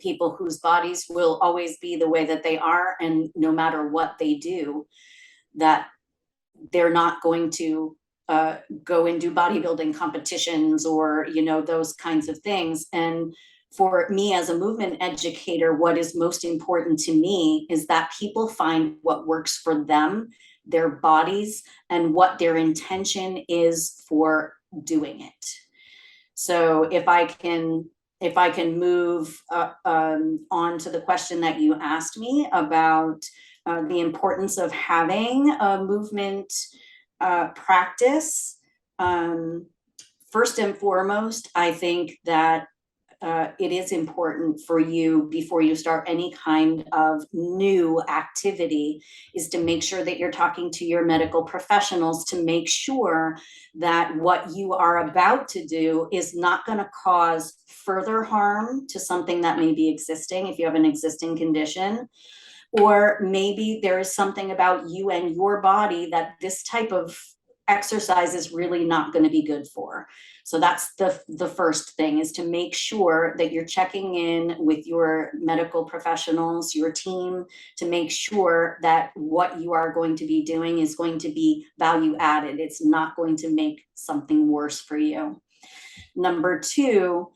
people whose bodies will always be the way that they are, and no matter what they do, that they're not going to go and do bodybuilding competitions or, those kinds of things. And for me as a movement educator, what is most important to me is that people find what works for them, their bodies, and what their intention is for doing it. So if I can move on to the question that you asked me about the importance of having a movement practice. First and foremost, I think that it is important for you, before you start any kind of new activity, is to make sure that you're talking to your medical professionals to make sure that what you are about to do is not going to cause further harm to something that may be existing, if you have an existing condition. Or maybe there is something about you and your body that this type of exercise is really not going to be good for. So that's the first thing, is to make sure that you're checking in with your medical professionals, your team, to make sure that what you are going to be doing is going to be value added. It's not going to make something worse for you. Number two,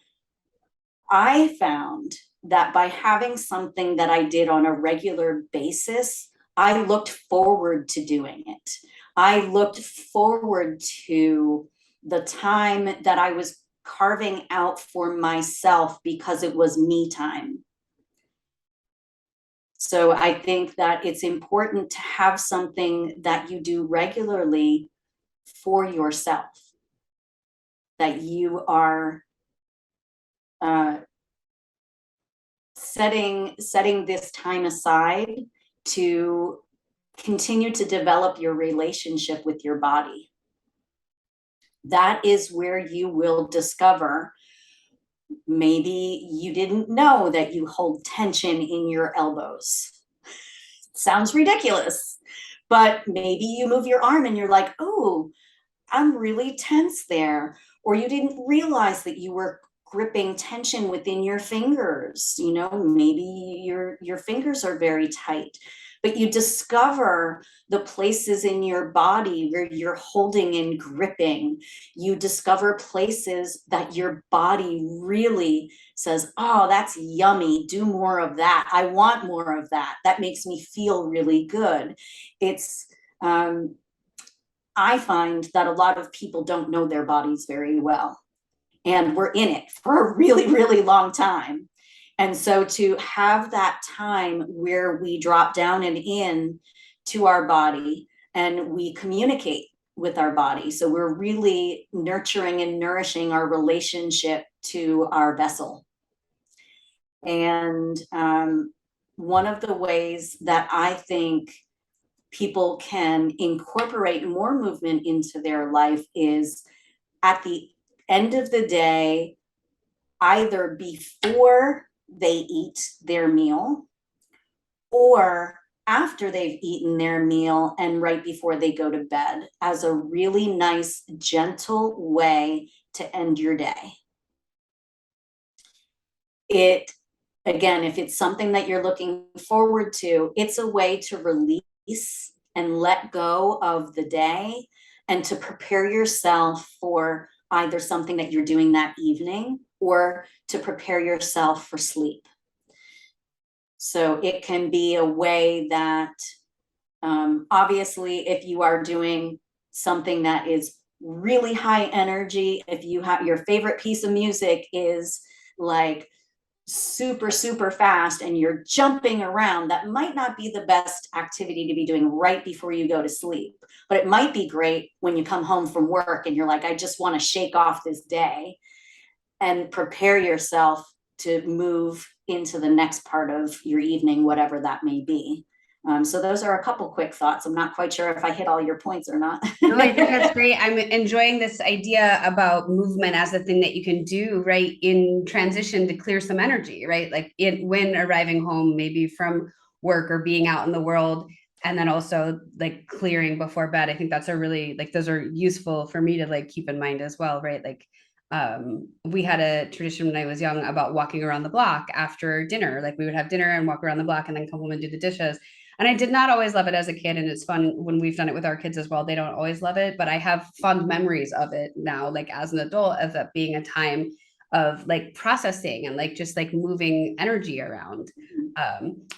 I found that by having something that I did on a regular basis, I looked forward to doing it. I looked forward to the time that I was carving out for myself because it was me time. So I think that it's important to have something that you do regularly for yourself, that you are setting this time aside to continue to develop your relationship with your body. That is where you will discover, maybe you didn't know that you hold tension in your elbows. Sounds ridiculous, but maybe you move your arm and you're like, oh, I'm really tense there. Or you didn't realize that you were gripping tension within your fingers. You know, maybe your fingers are very tight, but you discover the places in your body where you're holding and gripping. You discover places that your body really says, oh, that's yummy. Do more of that. I want more of that. That makes me feel really good. It's, I find that a lot of people don't know their bodies very well, and we're in it for a really, really long time. And so to have that time where we drop down and in to our body and we communicate with our body. So we're really nurturing and nourishing our relationship to our vessel. And one of the ways that I think people can incorporate more movement into their life is at the end of the day, either before they eat their meal or after they've eaten their meal and right before they go to bed, as a really nice, gentle way to end your day. It, again, if it's something that you're looking forward to, it's a way to release and let go of the day and to prepare yourself for either something that you're doing that evening or to prepare yourself for sleep. So it can be a way that, obviously, if you are doing something that is really high energy, if you have your favorite piece of music is like super, super fast and you're jumping around, that might not be the best activity to be doing right before you go to sleep. But it might be great when you come home from work and you're like, I just want to shake off this day, and prepare yourself to move into the next part of your evening, whatever that may be. So those are a couple quick thoughts. I'm not quite sure if I hit all your points or not. No, I think that's great. I'm enjoying this idea about movement as a thing that you can do right in transition to clear some energy, right? Like when arriving home, maybe from work or being out in the world, and then also like clearing before bed. I think that's a really, like, those are useful for me to like keep in mind as well, right? Like we had a tradition when I was young about walking around the block after dinner. Like we would have dinner and walk around the block and then come home and do the dishes. And I did not always love it as a kid. And it's fun when we've done it with our kids as well. They don't always love it, but I have fond memories of it now, like as an adult, of that being a time of like processing and like just like moving energy around.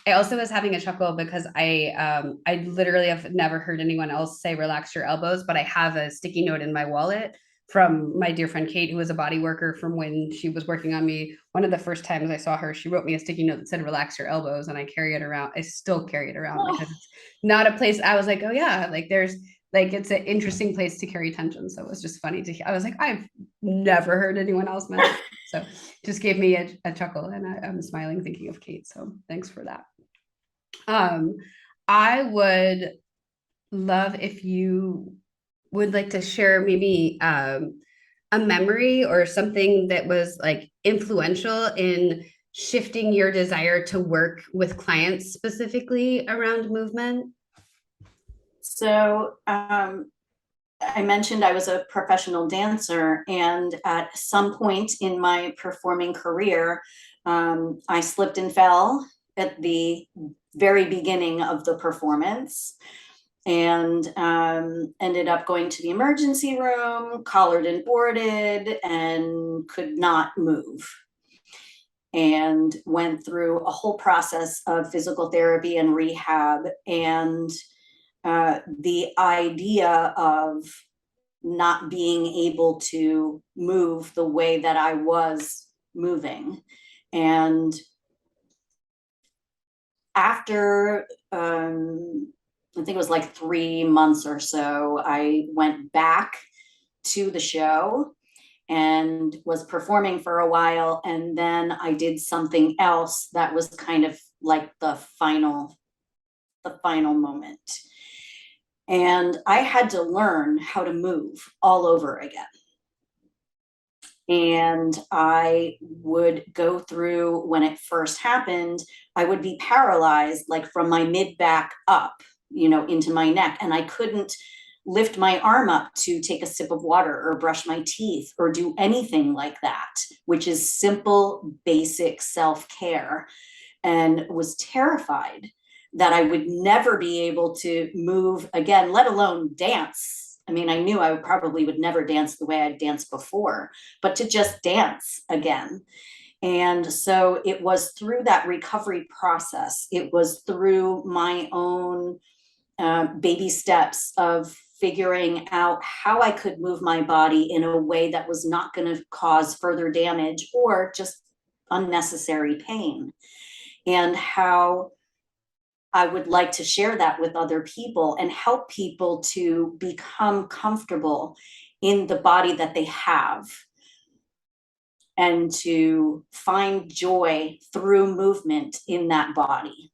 I also was having a chuckle because I literally have never heard anyone else say relax your elbows, but I have a sticky note in my wallet from my dear friend Kate, who was a body worker from when she was working on me. One of the first times I saw her, she wrote me a sticky note that said, relax your elbows. And I carry it around. I still carry it around because it's not a place. I was like, oh yeah, like there's like, it's an interesting place to carry tension. So it was just funny to hear. I was like, I've never heard anyone else mention it. So just gave me a chuckle, and I'm smiling thinking of Kate. So thanks for that. I would love if you would like to share maybe a memory or something that was like influential in shifting your desire to work with clients specifically around movement. So I mentioned I was a professional dancer, and at some point in my performing career, I slipped and fell at the very beginning of the performance, and ended up going to the emergency room, collared and boarded, and could not move. And went through a whole process of physical therapy and rehab. And the idea of not being able to move the way that I was moving. And after, I think it was like 3 months or so, I went back to the show and was performing for a while. And then I did something else that was kind of like the final moment. And I had to learn how to move all over again. And I would go through, when it first happened, I would be paralyzed, like from my mid back up, into my neck. And I couldn't lift my arm up to take a sip of water or brush my teeth or do anything like that, which is simple, basic self-care. And was terrified that I would never be able to move again, let alone dance. I mean, I knew I probably would never dance the way I'd danced before, but to just dance again. And so it was through that recovery process, it was through my own baby steps of figuring out how I could move my body in a way that was not going to cause further damage or just unnecessary pain, and how I would like to share that with other people and help people to become comfortable in the body that they have, and to find joy through movement in that body.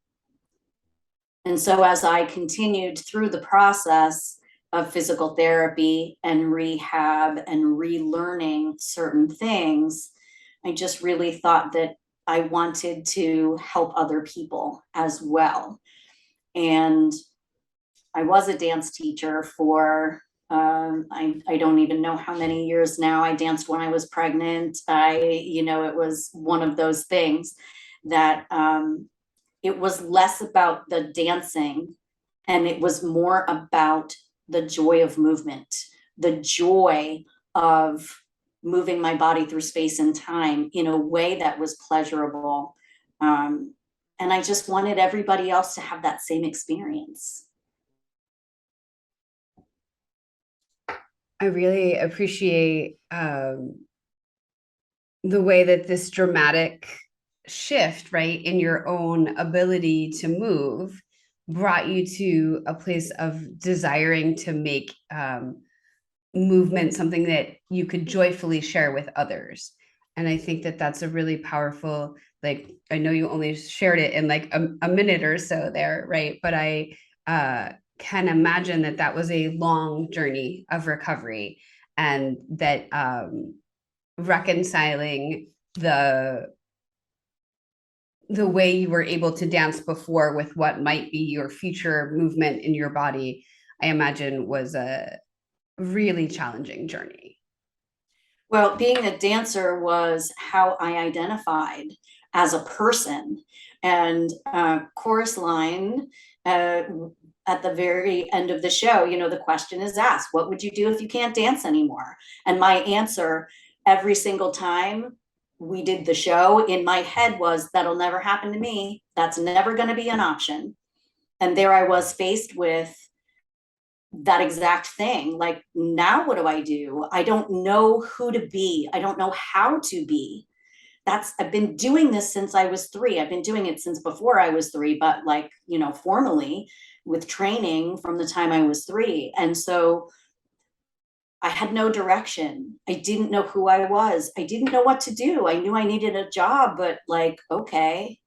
And so as I continued through the process of physical therapy and rehab and relearning certain things, I just really thought that I wanted to help other people as well. And I was a dance teacher for, I don't even know how many years now. I danced when I was pregnant. It was one of those things that it was less about the dancing and it was more about the joy of movement, the joy of moving my body through space and time in a way that was pleasurable. And I just wanted everybody else to have that same experience. I really appreciate the way that this dramatic shift, right, in your own ability to move brought you to a place of desiring to make movement something that you could joyfully share with others. And I think that that's a really powerful, like, I know you only shared it in like a minute or so there, right? But I can imagine that that was a long journey of recovery, and that reconciling the way you were able to dance before with what might be your future movement in your body, I imagine was a really challenging journey. Well, being a dancer was how I identified as a person. And chorus line, at the very end of the show, the question is asked, what would you do if you can't dance anymore? And my answer every single time we did the show in my head was, that'll never happen to me. That's never going to be an option. And there I was faced with that exact thing. Like, now what do? I don't know who to be. I don't know how to be. I've been doing this since I was 3. I've been doing it since before I was 3, but like, formally with training from the time I was 3. And so I had no direction. I didn't know who I was. I didn't know what to do. I knew I needed a job, but like, okay.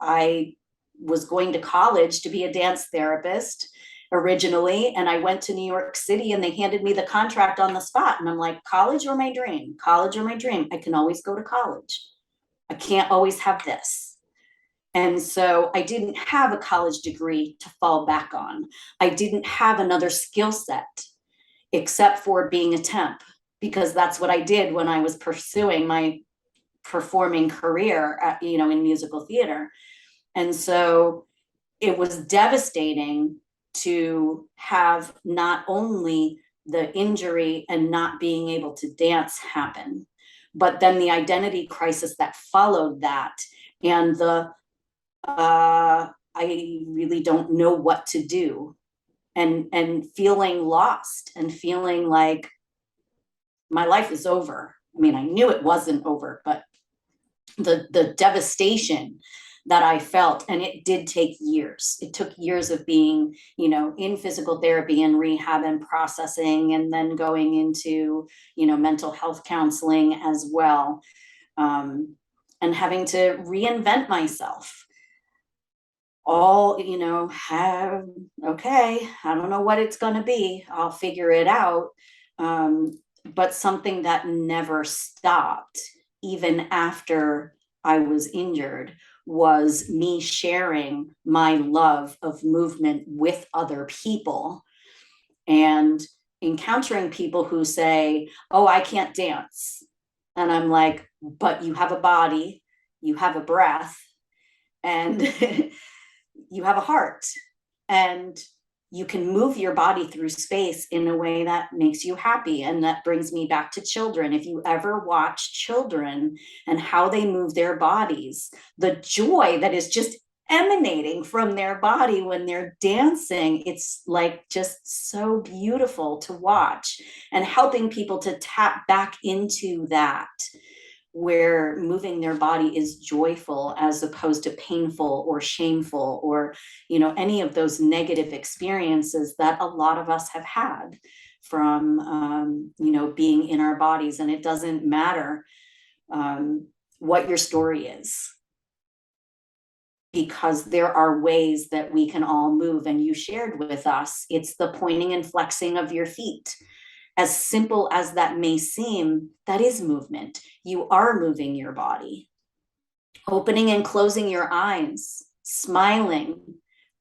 I was going to college to be a dance therapist originally, and I went to New York City and they handed me the contract on the spot, and I'm like, college or my dream? College or my dream? I can always go to college. I can't always have this. And so I didn't have a college degree to fall back on. I didn't have another skill set. except for being a temp, because that's what I did when I was pursuing my performing career at, in musical theater. And so it was devastating to have not only the injury and not being able to dance happen, but then the identity crisis that followed that, and the I really don't know what to do, and feeling lost and feeling like my life is over. I mean, I knew it wasn't over, but the devastation that I felt, and it did take years. It took years of being, in physical therapy and rehab and processing, and then going into, mental health counseling as well, and having to reinvent myself. All, okay, I don't know what it's going to be. I'll figure it out. But something that never stopped, even after I was injured, was me sharing my love of movement with other people, and encountering people who say, oh, I can't dance. And I'm like, but you have a body, you have a breath, and you have a heart, and you can move your body through space in a way that makes you happy. And that brings me back to children. If you ever watch children and how they move their bodies, the joy that is just emanating from their body when they're dancing, it's like just so beautiful to watch, and helping people to tap back into that, where moving their body is joyful as opposed to painful or shameful, or any of those negative experiences that a lot of us have had from being in our bodies. And it doesn't matter what your story is, because there are ways that we can all move. And you shared with us, it's the pointing and flexing of your feet. As simple as that may seem, that is movement. You are moving your body. Opening and closing your eyes, smiling,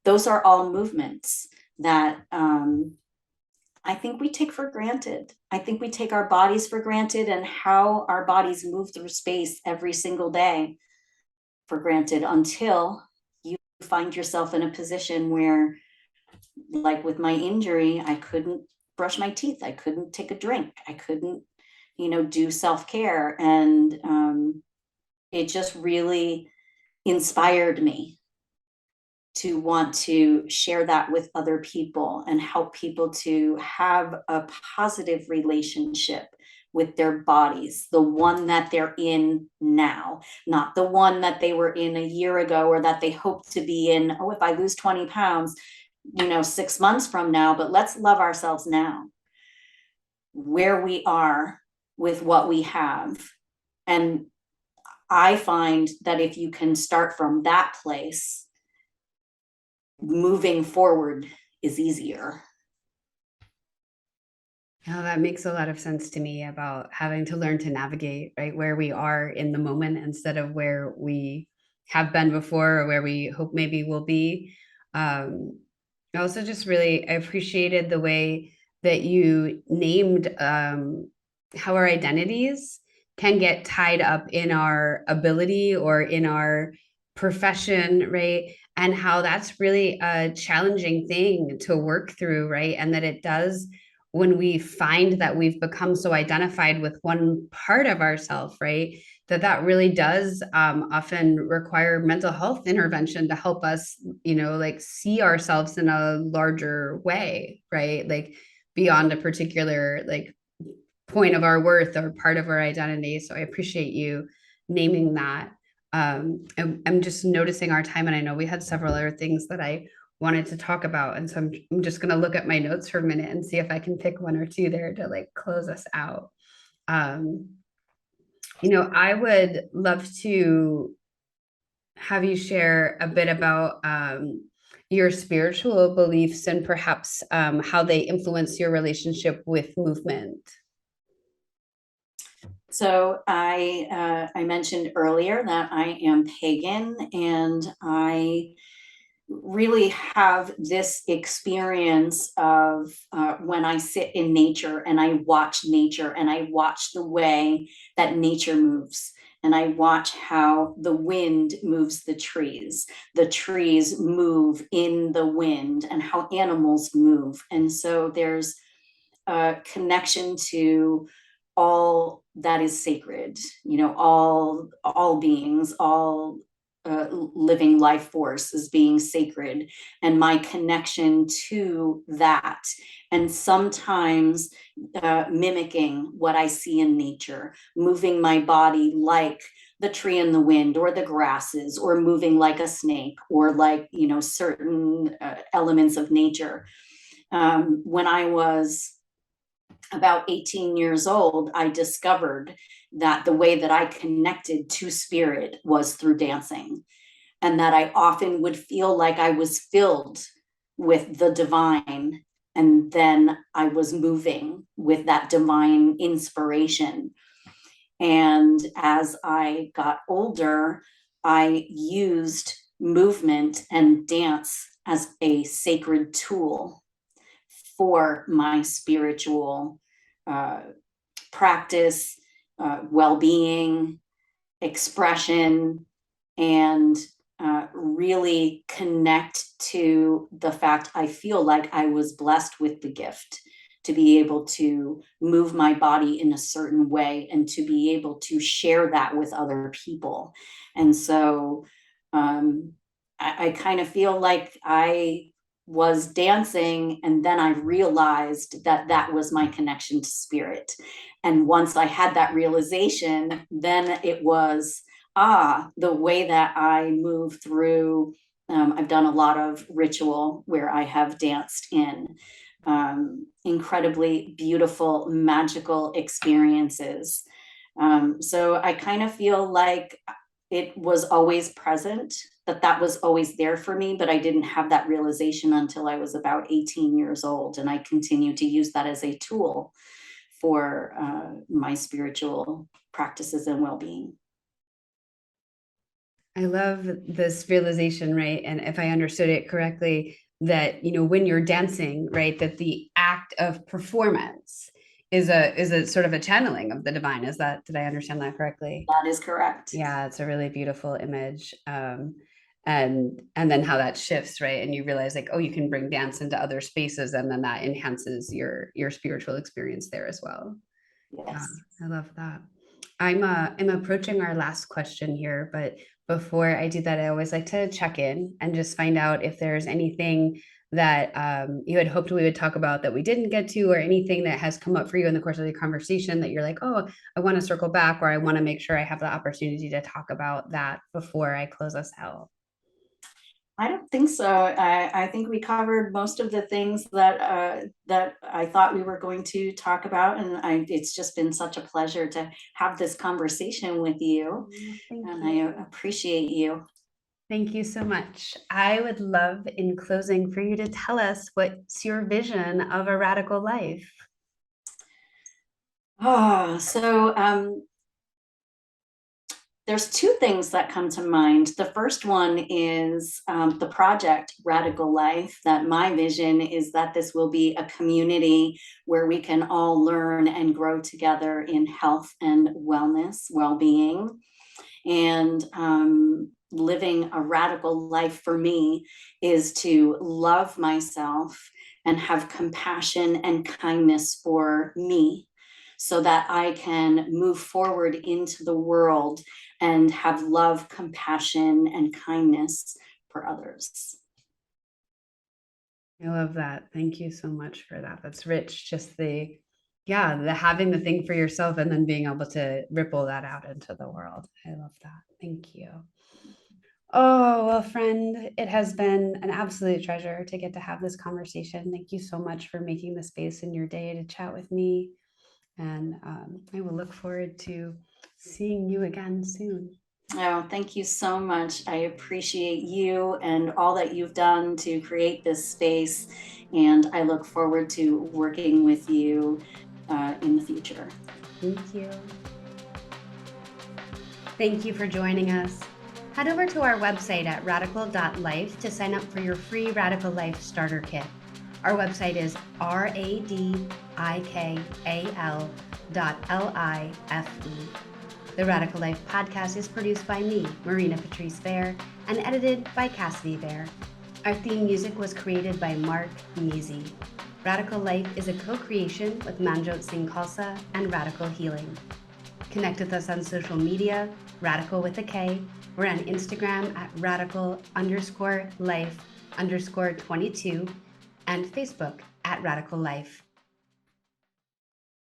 those are all movements that I think we take for granted. I think we take our bodies for granted, and how our bodies move through space every single day for granted, until you find yourself in a position where, like with my injury, I couldn't brush my teeth, I couldn't take a drink, I couldn't do self-care. And it just really inspired me to want to share that with other people and help people to have a positive relationship with their bodies, the one that they're in now, not the one that they were in a year ago, or that they hope to be in, oh, if I lose 20 pounds 6 months from now. But let's love ourselves now, where we are with what we have. And I find that if you can start from that place, moving forward is easier. Oh, that makes a lot of sense to me, about having to learn to navigate, right, where we are in the moment instead of where we have been before, or where we hope maybe we'll be. I also just really, I appreciated the way that you named how our identities can get tied up in our ability or in our profession, right? And how that's really a challenging thing to work through, right? And that it does, when we find that we've become so identified with one part of ourselves, right, that really does often require mental health intervention to help us, like see ourselves in a larger way, right? Like beyond a particular like point of our worth or part of our identity. So I appreciate you naming that. I'm just noticing our time, and I know we had several other things that I wanted to talk about. And so I'm just going to look at my notes for a minute and see if I can pick one or two there to like close us out. Um, I would love to have you share a bit about your spiritual beliefs, and perhaps how they influence your relationship with movement. So I mentioned earlier that I am pagan, and I really have this experience of when I sit in nature and I watch nature and I watch the way that nature moves. And I watch how the wind moves the trees move in the wind, and how animals move. And so there's a connection to all that is sacred, all beings, all living life force is being sacred, and my connection to that, and sometimes mimicking what I see in nature, moving my body like the tree in the wind, or the grasses, or moving like a snake, or like certain elements of nature. When I was about 18 years old, I discovered that the way that I connected to spirit was through dancing, and that I often would feel like I was filled with the divine, and then I was moving with that divine inspiration. And as I got older, I used movement and dance as a sacred tool for my spiritual uh, practice, well-being, expression, and really connect to the fact I feel like I was blessed with the gift to be able to move my body in a certain way, and to be able to share that with other people. And so I kind of feel like I was dancing, and then I realized that that was my connection to spirit. And once I had that realization, then it was the way that I move through. I've done a lot of ritual where I have danced in incredibly beautiful, magical experiences. So I kind of feel like it was always present, that was always there for me, but I didn't have that realization until I was about 18 years old. And I continue to use that as a tool for my spiritual practices and well-being. I love this realization, right? And if I understood it correctly, that when you're dancing, right, that the act of performance is a sort of a channeling of the divine. Did I understand that correctly? That is correct. Yeah, it's a really beautiful image. And then how that shifts, right? And you realize like, oh, you can bring dance into other spaces, and then that enhances your spiritual experience there as well. Yeah, Yes. I love that. I'm approaching our last question here, but before I do that, I always like to check in and just find out if there's anything that you had hoped we would talk about that we didn't get to, or anything that has come up for you in the course of the conversation that you're like, oh, I want to circle back, or I want to make sure I have the opportunity to talk about that before I close us out. I don't think so. I think we covered most of the things that I thought we were going to talk about, and it's just been such a pleasure to have this conversation with you, Thank and you. I appreciate you. Thank you so much. I would love, in closing, for you to tell us what's your vision of a radical life. So there's two things that come to mind. The first one is the project Radikal Life, that my vision is that this will be a community where we can all learn and grow together in health and wellness, well-being. And living a radical life for me is to love myself and have compassion and kindness for me, so that I can move forward into the world and have love, compassion, and kindness for others. I love that. Thank you so much for that. That's rich. Just the having the thing for yourself and then being able to ripple that out into the world. I love that. Thank you. Oh, well, friend, it has been an absolute treasure to get to have this conversation. Thank you so much for making the space in your day to chat with me. And I will look forward to seeing you again soon. Oh, thank you so much. I appreciate you and all that you've done to create this space. And I look forward to working with you in the future. Thank you. Thank you for joining us. Head over to our website at radikal.life to sign up for your free Radikal Life Starter Kit. Our website is radikal.life. The Radikal Life podcast is produced by me, Marina Patrice Vare, and edited by Cassidy Vare. Our theme music was created by Mark MeeZy. Radikal Life is a co-creation with Manjot Singh Khalsa and Radikal Healing. Connect with us on social media, Radikal with a K. We're on Instagram at radikal_life_22 and Facebook at Radikal Life.